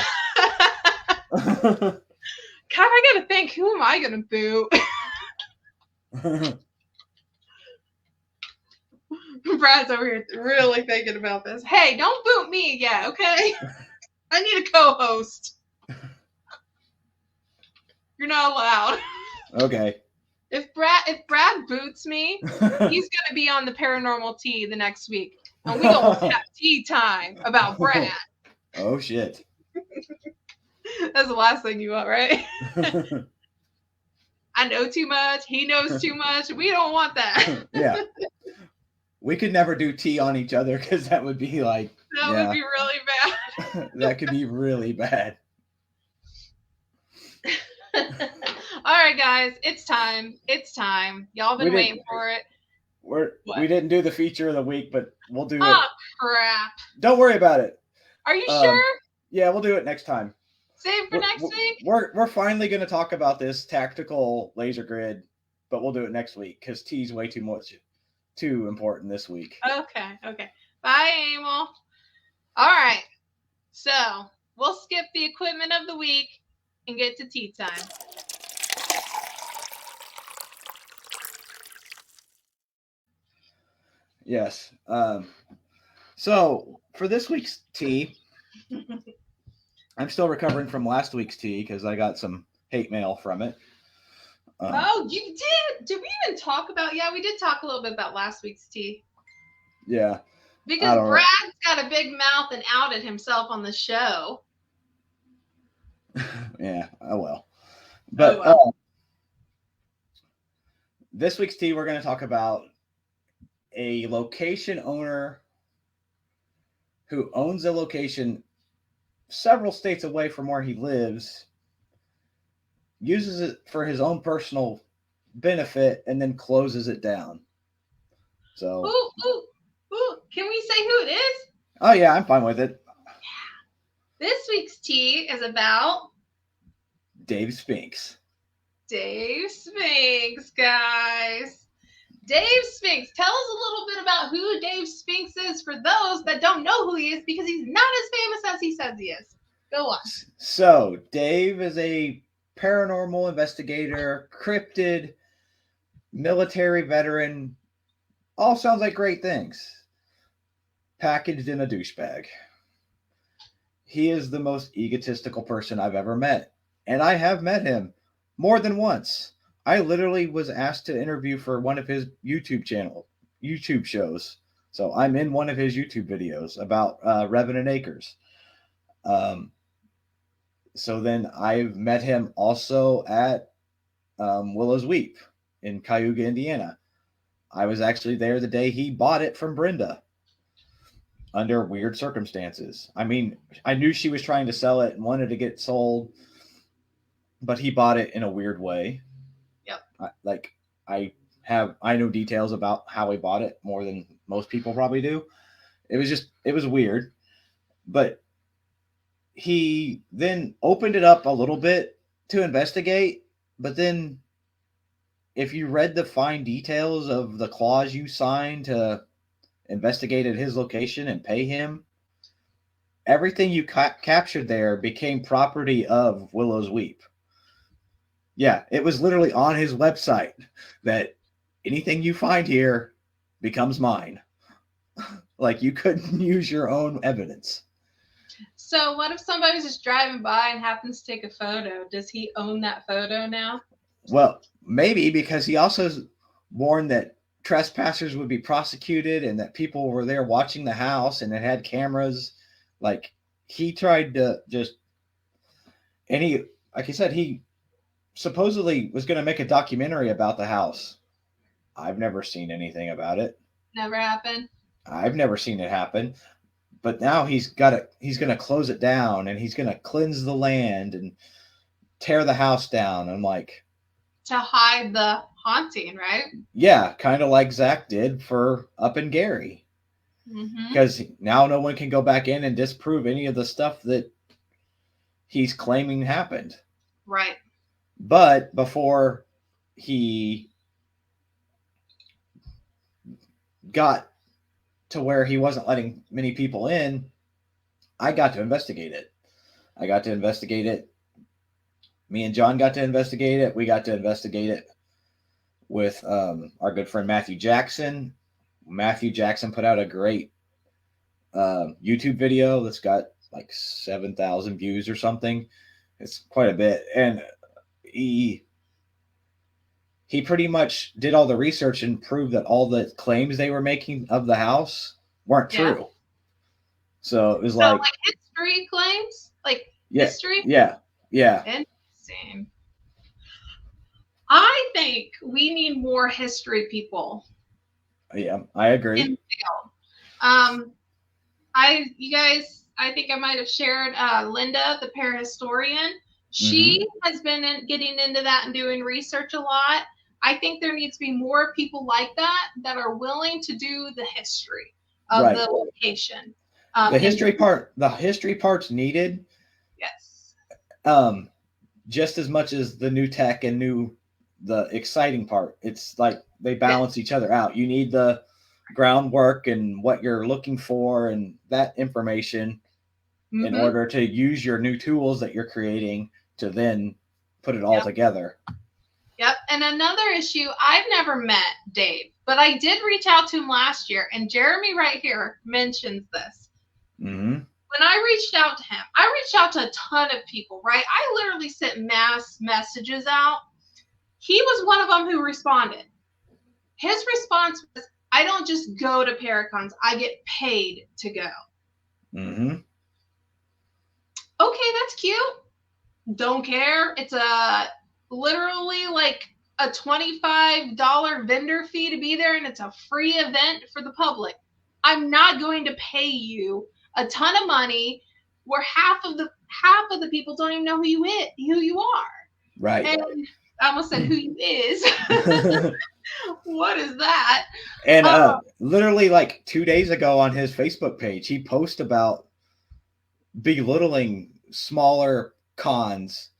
B: God, I got to think, who am I going to boot? Brad's over here really thinking about this. Hey, don't boot me yet, okay? I need a co-host. You're not allowed.
A: Okay.
B: If Brad boots me, he's gonna be on the Paranormal Tea the next week, and we gonna have tea time about Brad.
A: Oh shit.
B: That's the last thing you want, right? I know too much. He knows too much. We don't want that.
A: Yeah. We could never do tea on each other because that would be like,
B: That would be really bad.
A: that could be really bad.
B: All right, guys, it's time. It's time. Y'all been waiting for it.
A: We didn't do the feature of the week, but we'll do it.
B: Oh, crap.
A: Don't worry about it.
B: Are you sure?
A: Yeah, we'll do it next time.
B: Save for next week?
A: We're finally going to talk about this tactical laser grid, but we'll do it next week because tea's way too important this week.
B: Okay. Bye, Emil. All right. So we'll skip the equipment of the week and get to tea time.
A: Yes. So for this week's tea, I'm still recovering from last week's tea because I got some hate mail from it.
B: Oh, you did? Did we even talk about? Yeah, we did talk a little bit about last week's tea.
A: Yeah.
B: Because Brad's got a big mouth and outed himself on the show.
A: Yeah. Oh well. But this week's tea, we're going to talk about a location owner who owns a location several states away from where he lives, uses it for his own personal benefit, and then closes it down. So,
B: ooh. Can we say who it is?
A: Oh yeah, I'm fine with it.
B: This week's tea is about
A: Dave Spinks.
B: Dave Spinks, guys. Dave Spinks. Tell us a little bit about who Dave Spinks is for those that don't know who he is, because he's not as famous as he says he is. Go on.
A: So, Dave is a paranormal investigator, cryptid, military veteran. All sounds like great things. Packaged in a douchebag. He is the most egotistical person I've ever met. And I have met him more than once. I literally was asked to interview for one of his YouTube shows. So I'm in one of his YouTube videos about Revenant Acres. So then I've met him also at Willow's Weep in Cayuga, Indiana. I was actually there the day he bought it from Brenda under weird circumstances. I mean, I knew she was trying to sell it and wanted to get sold, but he bought it in a weird way.
B: Yep.
A: I know details about how he bought it more than most people probably do. It was weird, but he then opened it up a little bit to investigate. But then if you read the fine details of the clause you signed to investigate at his location and pay him, everything you captured there became property of Willow's Weep. Yeah, it was literally on his website that anything you find here becomes mine. Like, you couldn't use your own evidence.
B: So what if somebody's just driving by and happens to take a photo? Does he own that photo now?
A: Well, maybe, because he also warned that trespassers would be prosecuted and that people were there watching the house and it had cameras. Like, he tried to just, and he, like I said, he supposedly was going to make a documentary about the house. I've never seen anything about it.
B: Never happened.
A: I've never seen it happen. But now he's going to close it down and he's going to cleanse the land and tear the house down. I'm like,
B: to hide the haunting, right?
A: Yeah, kind of like Zach did for Up in Gary. Because now no one can go back in and disprove any of the stuff that he's claiming happened.
B: Right.
A: But before he got to where he wasn't letting many people in, I got to investigate it. Me and John got to investigate it. We got to investigate it with our good friend Matthew Jackson. Matthew Jackson put out a great YouTube video that's got like 7,000 views or something. It's quite a bit. And he pretty much did all the research and proved that all the claims they were making of the house weren't true. So it was like
B: history claims? Like
A: Yeah.
B: history?
A: Yeah. Yeah.
B: Interesting. I think we need more history people
A: Yeah. I agree.
B: in the field. You guys, I think I might have shared Linda, the parahistorian. She has been getting into that and doing research a lot. I think there needs to be more people like that are willing to do the history of the location.
A: The history part's needed.
B: Yes.
A: Just as much as the new tech and the exciting part. It's like they balance each other out. You need the groundwork and what you're looking for and that information in order to use your new tools that you're creating to then put it all together.
B: Yep. And another issue, I've never met Dave, but I did reach out to him last year, and Jeremy right here mentions this. When I reached out to him, I reached out to a ton of people, right? I literally sent mass messages out. He was one of them who responded. His response was, I don't just go to Paracons, I get paid to go. Okay, that's cute. Don't care. It's literally like a $25 vendor fee to be there, and it's a free event for the public. I'm not going to pay you a ton of money where half of the people don't even know who you are.
A: Right.
B: And I almost said who you is. What is that?
A: And literally like 2 days ago on his Facebook page, he posted about belittling smaller cons,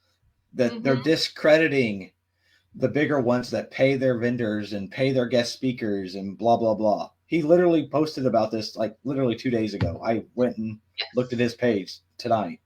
A: that they're discrediting the bigger ones that pay their vendors and pay their guest speakers and blah, blah, blah. He literally posted about this like literally 2 days ago. I went and looked at his page tonight.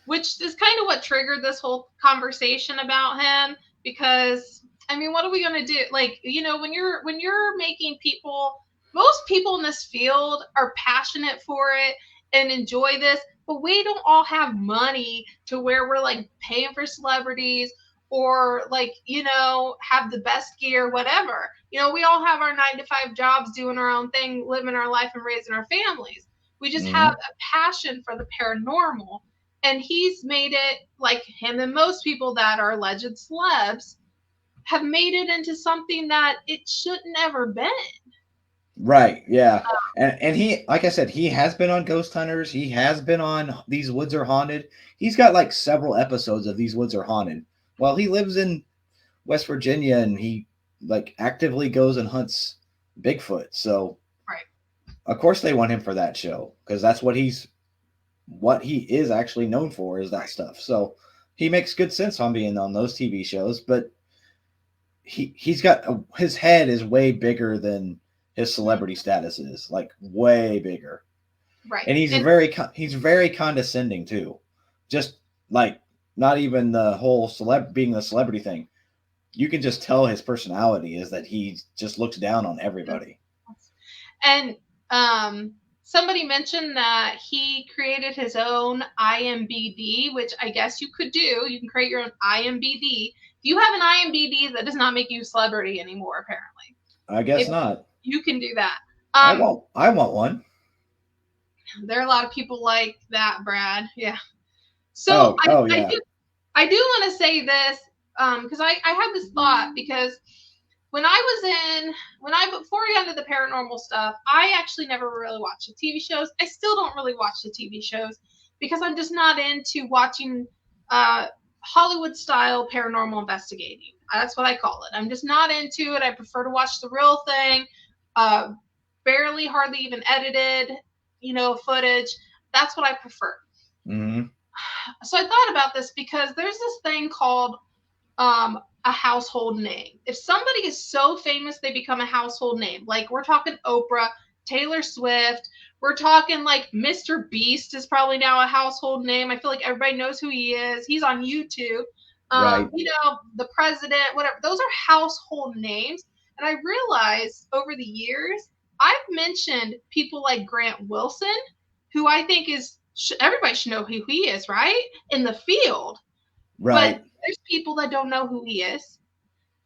A: Which
B: is kind of what triggered this whole conversation about him, because I mean, what are we going to do? Like, you know, when you're making people, most people in this field are passionate for it and enjoy this, but we don't all have money to where we're like paying for celebrities or like, you know, have the best gear, whatever. You know, we all have our 9-to-5 jobs doing our own thing, living our life and raising our families. We just have a passion for the paranormal. And he's made it, like him and most people that are alleged celebs, have made it into something that it shouldn't ever been.
A: Right. Yeah. And he, like I said, he has been on Ghost Hunters. He has been on These Woods Are Haunted. He's got like several episodes of These Woods Are Haunted. Well, he lives in West Virginia and he like actively goes and hunts Bigfoot. So of course they want him for that show, because that's what he is actually known for, is that stuff. So he makes good sense on being on those TV shows, but he's got his head is way bigger than his celebrity status is, like way bigger.
B: Right.
A: And he's very condescending too. Just like not even the whole being the celebrity thing. You can just tell his personality is that he just looks down on everybody.
B: And somebody mentioned that he created his own IMBD, which I guess you could do. You can create your own IMBD. If you have an IMBD, that does not make you a celebrity anymore, apparently.
A: I guess not.
B: You can do that.
A: I want one.
B: There are a lot of people like that, Brad. Yeah. So I do want to say this, because I had this thought, because before I got into the paranormal stuff, I actually never really watched the TV shows. I still don't really watch the TV shows because I'm just not into watching Hollywood style paranormal investigating. That's what I call it. I'm just not into it. I prefer to watch the real thing, hardly even edited, footage. That's what I prefer. So I thought about this because there's this thing called a household name. If somebody is so famous, they become a household name. Like we're talking Oprah, Taylor Swift. We're talking like Mr. Beast is probably now a household name. I feel like everybody knows who he is. He's on YouTube.
A: Right.
B: The president, whatever. Those are household names. And I realized over the years, I've mentioned people like Grant Wilson, who I think everybody should know who he is, right? In the field.
A: Right.
B: But there's people that don't know who he is.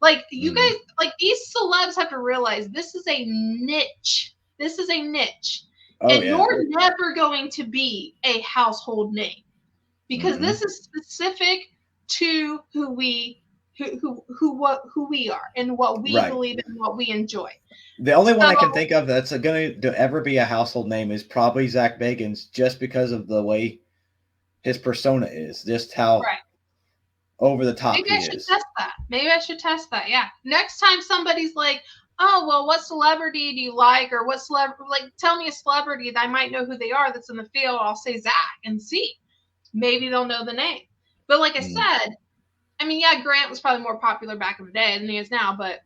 B: Like you guys, like these celebs have to realize this is a niche. This is a niche.
A: Oh,
B: and you're never going to be a household name. because
A: Mhm.
B: this is specific to who we are and what we
A: Right.
B: believe in and what we enjoy.
A: The only one I can
B: So-
A: think of that's going to ever be a household name is probably Zach Bagans, just because of the way his persona is, just how
B: Right.
A: over the top
B: Maybe
A: he
B: I should
A: is.
B: test that. Maybe I should test that. Yeah. Next time somebody's like, "Oh, well, what celebrity do you like?" or "What tell me a celebrity that I might know who they are that's in the field." I'll say Zach and see. Maybe they'll know the name. But like I said, I mean, yeah, Grant was probably more popular back in the day than he is now, but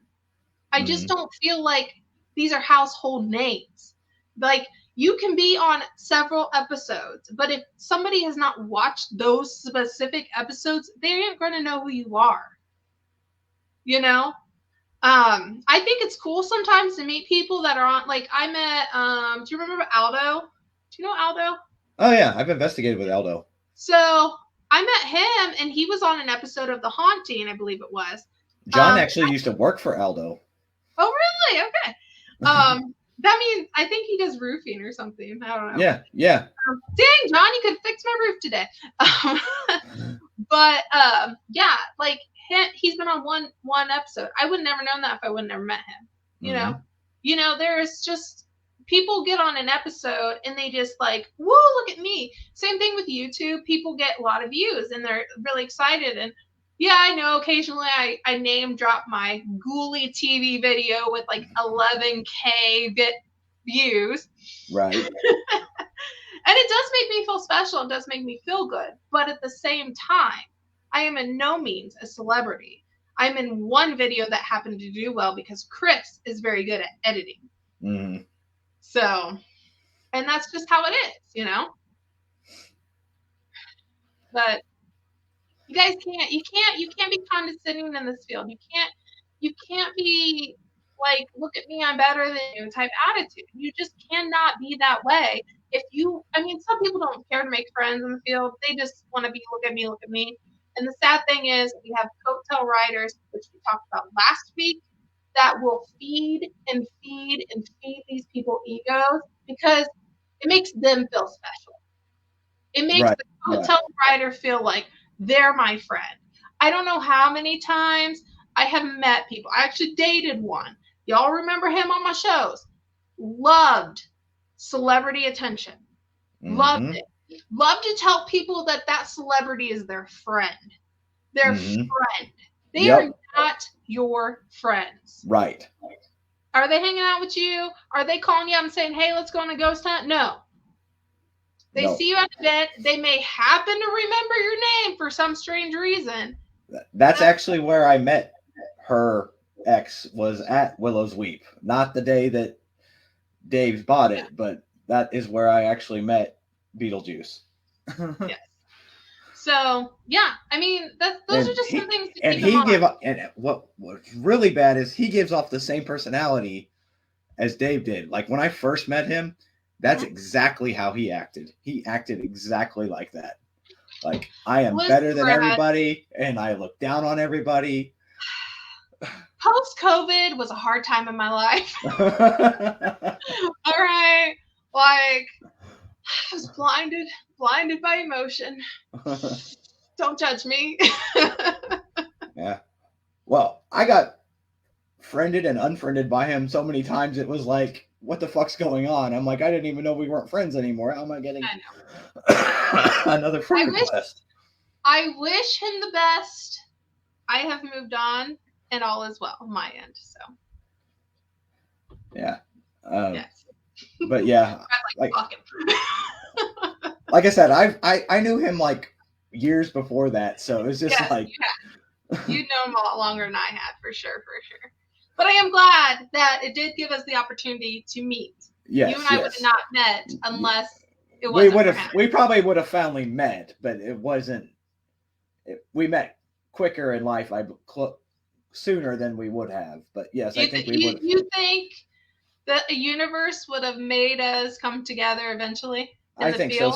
B: I just don't feel like these are household names. Like, you can be on several episodes, but if somebody has not watched those specific episodes, they aren't going to know who you are. You know? I think it's cool sometimes to meet people that are on, like, I met, do you remember Aldo? Do you know Aldo?
A: Oh yeah, I've investigated with Aldo.
B: So I met him, and he was on an episode of The Haunting, I believe it was.
A: John actually used to work for Aldo.
B: Oh, really? Okay. That means I think he does roofing or something. I don't know.
A: Yeah.
B: Dang, John, you could fix my roof today. But yeah, like he's been on one episode. I would never known that if I would never met him. You know, there's just people get on an episode and they just like, whoa, look at me. Same thing with YouTube. People get a lot of views and they're really excited. And yeah, I know occasionally I name drop my Ghoulie TV video with like 11K views.
A: Right.
B: And it does make me feel special. It does make me feel good. But at the same time, I am in no means a celebrity. I'm in one video that happened to do well because Chris is very good at editing.
A: Mm-hmm.
B: So, and that's just how it is, you know? But you guys can't be condescending in this field. You can't be like, look at me, I'm better than you type attitude. You just cannot be that way. I mean, some people don't care to make friends in the field. They just want to be, look at me, look at me. And the sad thing is we have coattail riders, which we talked about last week, that will feed and feed and feed these people egos because it makes them feel special. It makes the coattail rider feel like they're my friend. I don't know how many times I have met people. I actually dated one. Y'all remember him on my shows. Loved celebrity attention. Loved it. Loved to tell people that celebrity is their friend. Their friend. They are not your friends.
A: Right.
B: Are they hanging out with you? Are they calling you up and saying, hey, let's go on a ghost hunt? No. They see you at the event. They may happen to remember your name for some strange reason.
A: That's actually where I met her ex, was at Willow's Weep. Not the day that Dave bought it, but that is where I actually met Beetlejuice.
B: Yes. So yeah, I mean those are just some things to keep in mind.
A: And what's really bad is he gives off the same personality as Dave did. Like when I first met him, that's exactly how he acted. He acted exactly like that. Like, I am better than everybody, and I look down on everybody.
B: Post-COVID was a hard time in my life. All right. Like, I was blinded by emotion. Don't judge me.
A: Yeah. Well, I got friended and unfriended by him so many times, it was like, what the fuck's going on? I'm like, I didn't even know we weren't friends anymore. How am I getting another friend request?
B: I wish him the best. I have moved on, and all is well on my end. So.
A: Yeah.
B: Yes.
A: But yeah, like I said, I knew him like years before that, so it was just like
B: you'd know him a lot longer than I had, for sure. But I am glad that it did give us the opportunity to meet.
A: Yes,
B: you and I would have not met unless it wasn't.
A: We probably would have finally met, but it wasn't. We met quicker in life, sooner than we would have. But yes, I think we would.
B: You think that a universe would have made us come together eventually?
A: I think so.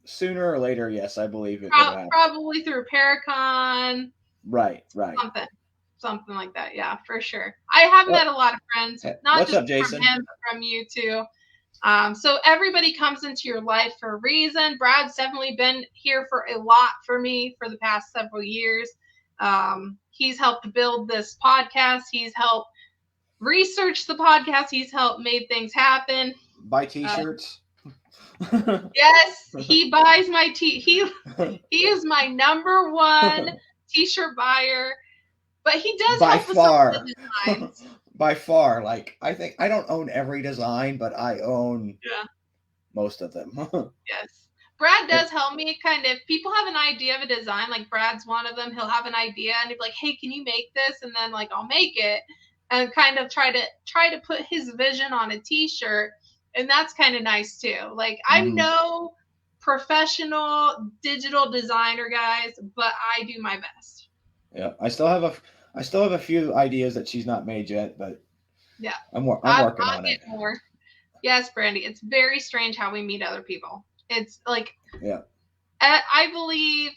A: Sooner or later, yes, I believe it.
B: Probably through Paracon.
A: Right.
B: Something like that. Yeah, for sure. I have met a lot of friends, not
A: what's
B: just
A: up, Jason?
B: from him, but from you too. So everybody comes into your life for a reason. Brad's definitely been here for a lot for me for the past several years. He's helped build this podcast. He's helped research the podcast. He's helped made things happen.
A: Buy T-shirts.
B: Yes, he buys my he is my number one T-shirt buyer. But he does
A: By
B: help
A: far.
B: with some of the designs.
A: By far. Like, I think I don't own every design, but I own most of them.
B: Yes. Brad does help me kind of. People have an idea of a design, like Brad's one of them. He'll have an idea and he'll be like, "Hey, can you make this?" And then like I'll make it and kind of try to put his vision on a T-shirt, and that's kind of nice too. Like I'm no professional digital designer, guys, but I do my best.
A: Yeah, I still have a few ideas that she's not made yet, but
B: yeah,
A: I'm working on it.
B: More. Yes, Brandy, it's very strange how we meet other people. It's like, I believe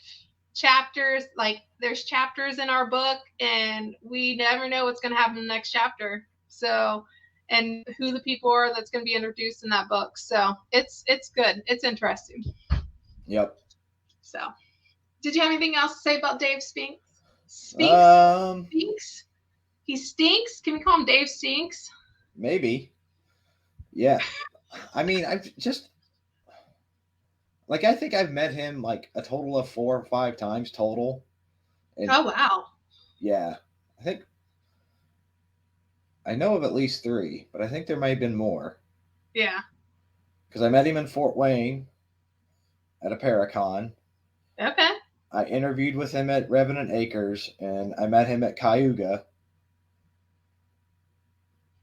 B: chapters, like there's chapters in our book and we never know what's going to happen in the next chapter. So, and who the people are that's going to be introduced in that book. So it's good. It's interesting.
A: Yep.
B: So did you have anything else to say about Dave Spinks? Stinks? He stinks? Can we call him Dave Stinks?
A: Maybe. Yeah. I mean, I've just like I think I've met him like a total of 4 or 5 times total. And,
B: oh wow.
A: Yeah. I think I know of at least 3, but I think there may have been more.
B: Yeah.
A: Because I met him in Fort Wayne at a Paracon.
B: Okay.
A: I interviewed with him at Revenant Acres, and I met him at Cayuga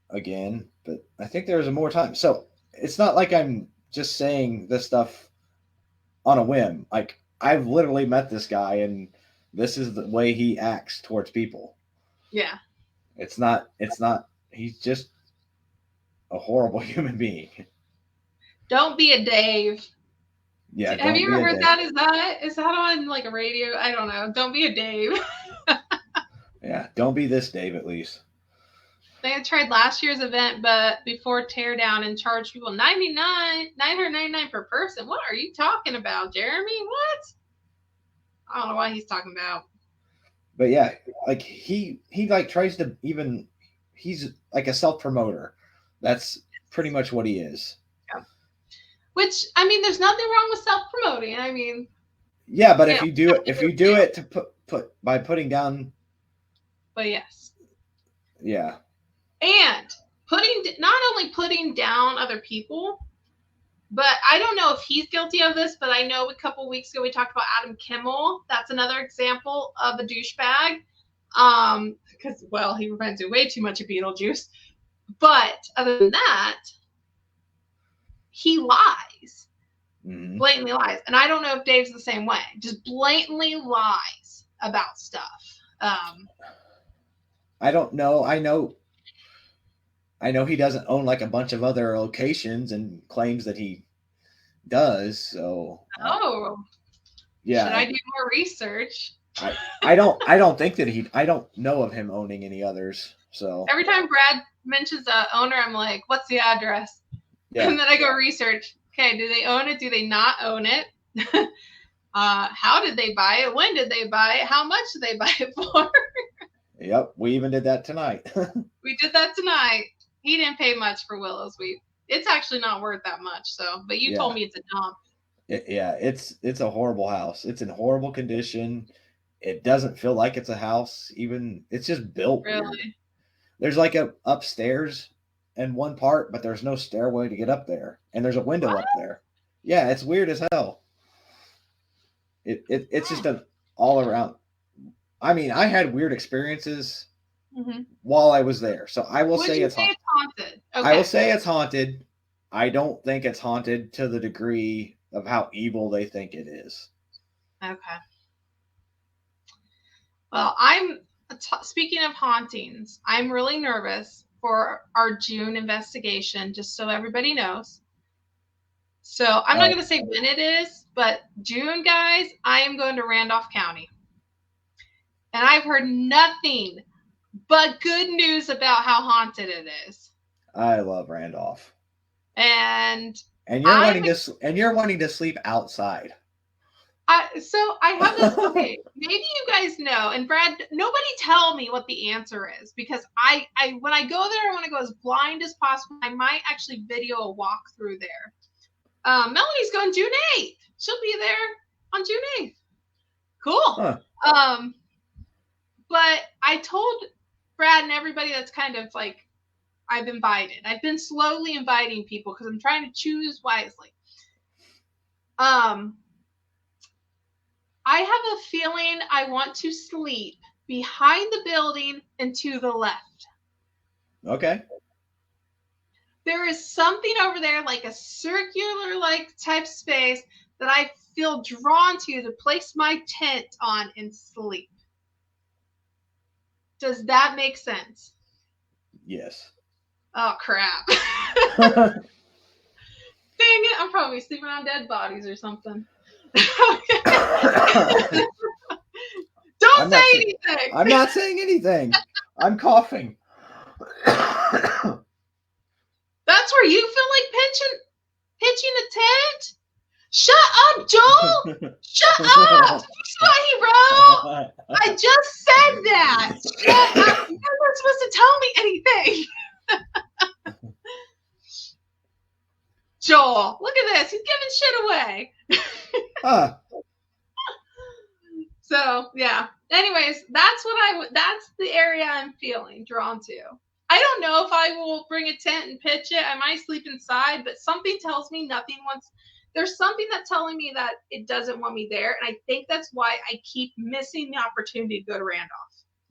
A: again, but I think there was more time. So it's not like I'm just saying this stuff on a whim. Like I've literally met this guy, and this is the way he acts towards people.
B: Yeah.
A: It's not. He's just a horrible human being.
B: Don't be a Dave.
A: Yeah.
B: Have you ever heard that? Is that on like a radio? I don't know. Don't be a Dave.
A: Yeah. Don't be this Dave, at least.
B: They tried last year's event, but before teardown and charged people $999 per person. What are you talking about, Jeremy? What? I don't know what he's talking about.
A: But yeah, like he like tries to even. He's like a self-promoter. That's pretty much what he is.
B: Yeah. Which, I mean, there's nothing wrong with self-promoting. I mean.
A: Yeah, but if you do it to put by putting down.
B: But yes.
A: Yeah.
B: And not only putting down other people, but I don't know if he's guilty of this, but I know a couple weeks ago we talked about Adam Kimmel. That's another example of a douchebag. Because, well, he reminds me way too much of Beetlejuice. But other than that, he lies.
A: Mm-hmm.
B: Blatantly lies. And I don't know if Dave's the same way. Just blatantly lies about stuff.
A: I don't know. I know he doesn't own like a bunch of other locations and claims that he does. So.
B: Yeah. Should I do more research?
A: I don't think that I don't know of him owning any others. So
B: every time Brad mentions a owner, I'm like, what's the address? Yeah. And then I go research. Okay, do they own it? Do they not own it? How did they buy it? When did they buy it? How much did they buy it for?
A: Yep, we even did that tonight.
B: We did that tonight. He didn't pay much for Willow's. It's actually not worth that much. So, but you told me it's a dump.
A: Yeah, it's a horrible house. It's in horrible condition. It doesn't feel like it's a house. Even it's just built.
B: Really?
A: Weird. There's like a upstairs in one part, but there's no stairway to get up there, and there's a window up there. Yeah, it's weird as hell. It's just an all around. I mean, I had weird experiences while I was there, so I will say it's
B: haunted. Okay.
A: I will say it's haunted. I don't think it's haunted to the degree of how evil they think it is.
B: Okay. Well, speaking of hauntings, I'm really nervous for our June investigation, just so everybody knows. So I'm not going to say when it is, but June, guys, I am going to Randolph County. And I've heard nothing but good news about how haunted it is.
A: I love Randolph.
B: And
A: you're wanting to sleep outside.
B: so I have this. Okay, maybe you guys know, and Brad, nobody tell me what the answer is, because I when I go there, I want to go as blind as possible. I might actually video a walkthrough there. Melanie's going June 8th. She'll be there on June 8th. Cool.
A: Huh.
B: But I told Brad and everybody that's kind of like, I've invited. I've been slowly inviting people because I'm trying to choose wisely. I have a feeling I want to sleep behind the building and to the left.
A: Okay.
B: There is something over there, like a circular like type space, that I feel drawn to place my tent on and sleep. Does that make sense?
A: Yes.
B: Oh crap. Dang it, I'm probably sleeping on dead bodies or something. Don't say anything.
A: I'm not saying anything. I'm coughing.
B: That's where you feel like pitching a tent? Shut up, Joel! Shut up! You saw what he wrote? I just said that. Shut up! You're not supposed to tell me anything. Joel, look at this. He's giving shit away.
A: Huh.
B: So yeah. Anyways, that's the area I'm feeling drawn to. I don't know if I will bring a tent and pitch it. I might sleep inside, but something tells me there's something that's telling me that it doesn't want me there. And I think that's why I keep missing the opportunity to go to Randolph.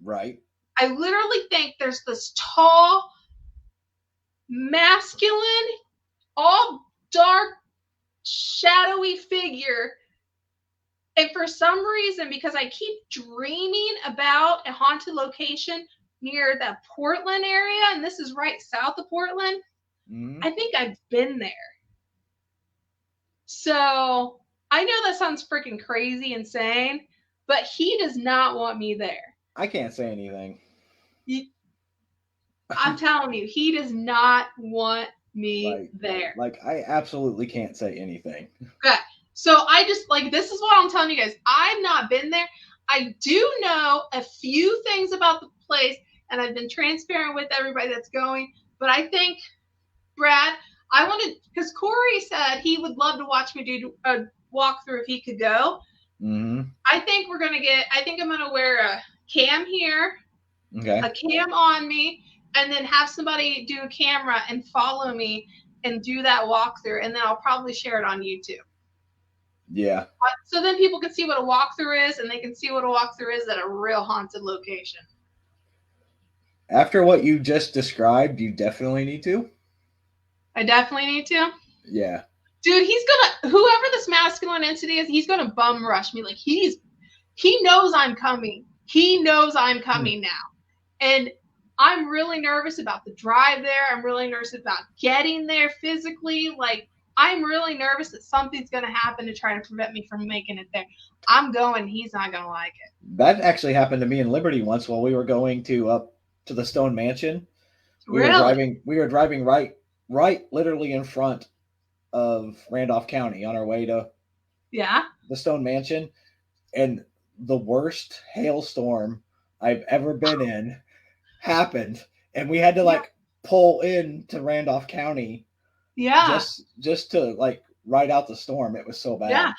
A: Right.
B: I literally think there's this tall, masculine, all dark, shadowy figure. And for some reason, because I keep dreaming about a haunted location near the Portland area, and this is right south of Portland, I think I've been there. So I know that sounds freaking crazy, insane, but he does not want me there.
A: I can't say anything.
B: I'm telling you, he does not want me there.
A: Like, I absolutely can't say anything.
B: Okay. So I just, like, this is what I'm telling you guys. I've not been there. I do know a few things about the place, and I've been transparent with everybody that's going. But I think, Brad, I wanted, because Corey said he would love to watch me do a walkthrough if he could go.
A: Mm-hmm.
B: I think I'm going to wear a cam here,
A: okay,
B: a cam on me, and then have somebody do a camera and follow me and do that walkthrough. And then I'll probably share it on YouTube.
A: Yeah.
B: So then people can see what a walkthrough is, and they can see what a walkthrough is at a real haunted location.
A: After what you just described, you definitely need to.
B: I definitely need to?
A: Yeah.
B: Dude, whoever this masculine entity is, he's gonna bum rush me. Like, he knows I'm coming. He knows I'm coming now. And I'm really nervous about the drive there. I'm really nervous about getting there physically. Like, I'm really nervous that something's going to happen to try to prevent me from making it there. I'm going. He's not going to like it.
A: That actually happened to me in Liberty once while we were going up to the Stone Mansion. We were driving right literally in front of Randolph County on our way to the Stone Mansion. And the worst hailstorm I've ever been in happened. And we had to pull in to Randolph County.
B: Yeah.
A: Just to ride out the storm. It was so bad.
B: Yeah.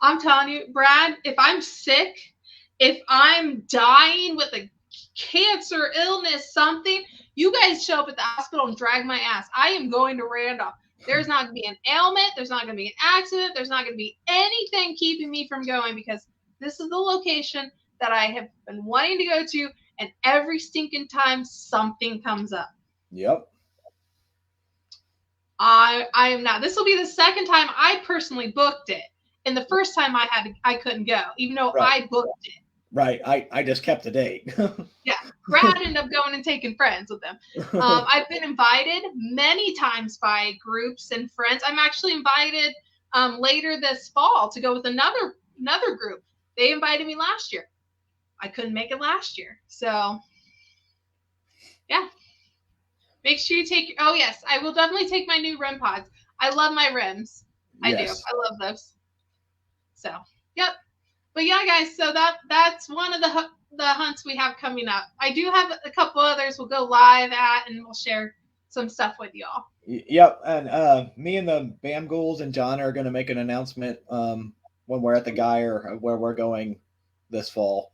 B: I'm telling you, Brad, if I'm sick, if I'm dying with a cancer, illness, something, you guys show up at the hospital and drag my ass. I am going to Randolph. There's not going to be an ailment. There's not going to be an accident. There's not going to be anything keeping me from going, because this is the location that I have been wanting to go to, and every stinking time something comes up.
A: Yep.
B: I am not. This will be the second time I personally booked it, and the first time I couldn't go, even though I booked it.
A: Right. I just kept the date.
B: Yeah. Brad ended up going and taking friends with them. I've been invited many times by groups and friends. I'm actually invited later this fall to go with another group. They invited me last year. I couldn't make it last year. So, yeah. Make sure you take. Oh yes, I will definitely take my new REM pods. I love my REMs. I do.
A: Yes.
B: I love those. So, yep. But yeah, guys. So that's one of the hunts we have coming up. I do have a couple others. We'll go live at, and we'll share some stuff with y'all.
A: Yep. And me and the Bam Ghouls and John are going to make an announcement when we're at the Geyer where we're going this fall.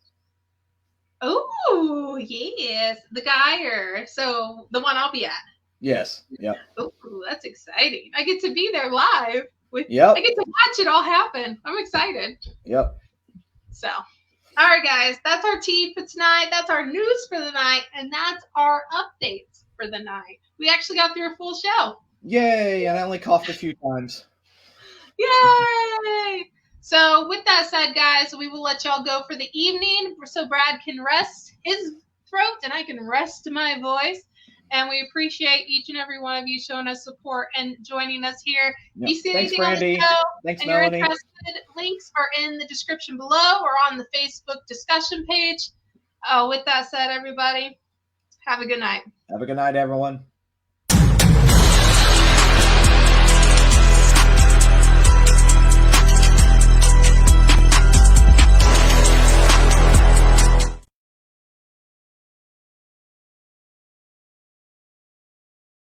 B: Oh yes, the Geyer. So the one I'll be at.
A: Yes. Yep.
B: Oh, that's exciting. I get to be there live.
A: Yep.
B: I get to watch it all happen. I'm excited.
A: Yep.
B: So, all right, guys, that's our tea for tonight. That's our news for the night, and that's our updates for the night. We actually got through a full show.
A: Yay! And I only coughed a few times.
B: Yay! So, with that said, guys, we will let y'all go for the evening so Brad can rest his throat and I can rest my voice. And we appreciate each and every one of you showing us support and joining us here.
A: Yep.
B: If you see
A: Thanks,
B: anything
A: Brandy.
B: on the show
A: Thanks,
B: and
A: Melanie.
B: you're interested, links are in the description below or on the Facebook discussion page. With that said, everybody, have a good night.
A: Have a good night, everyone.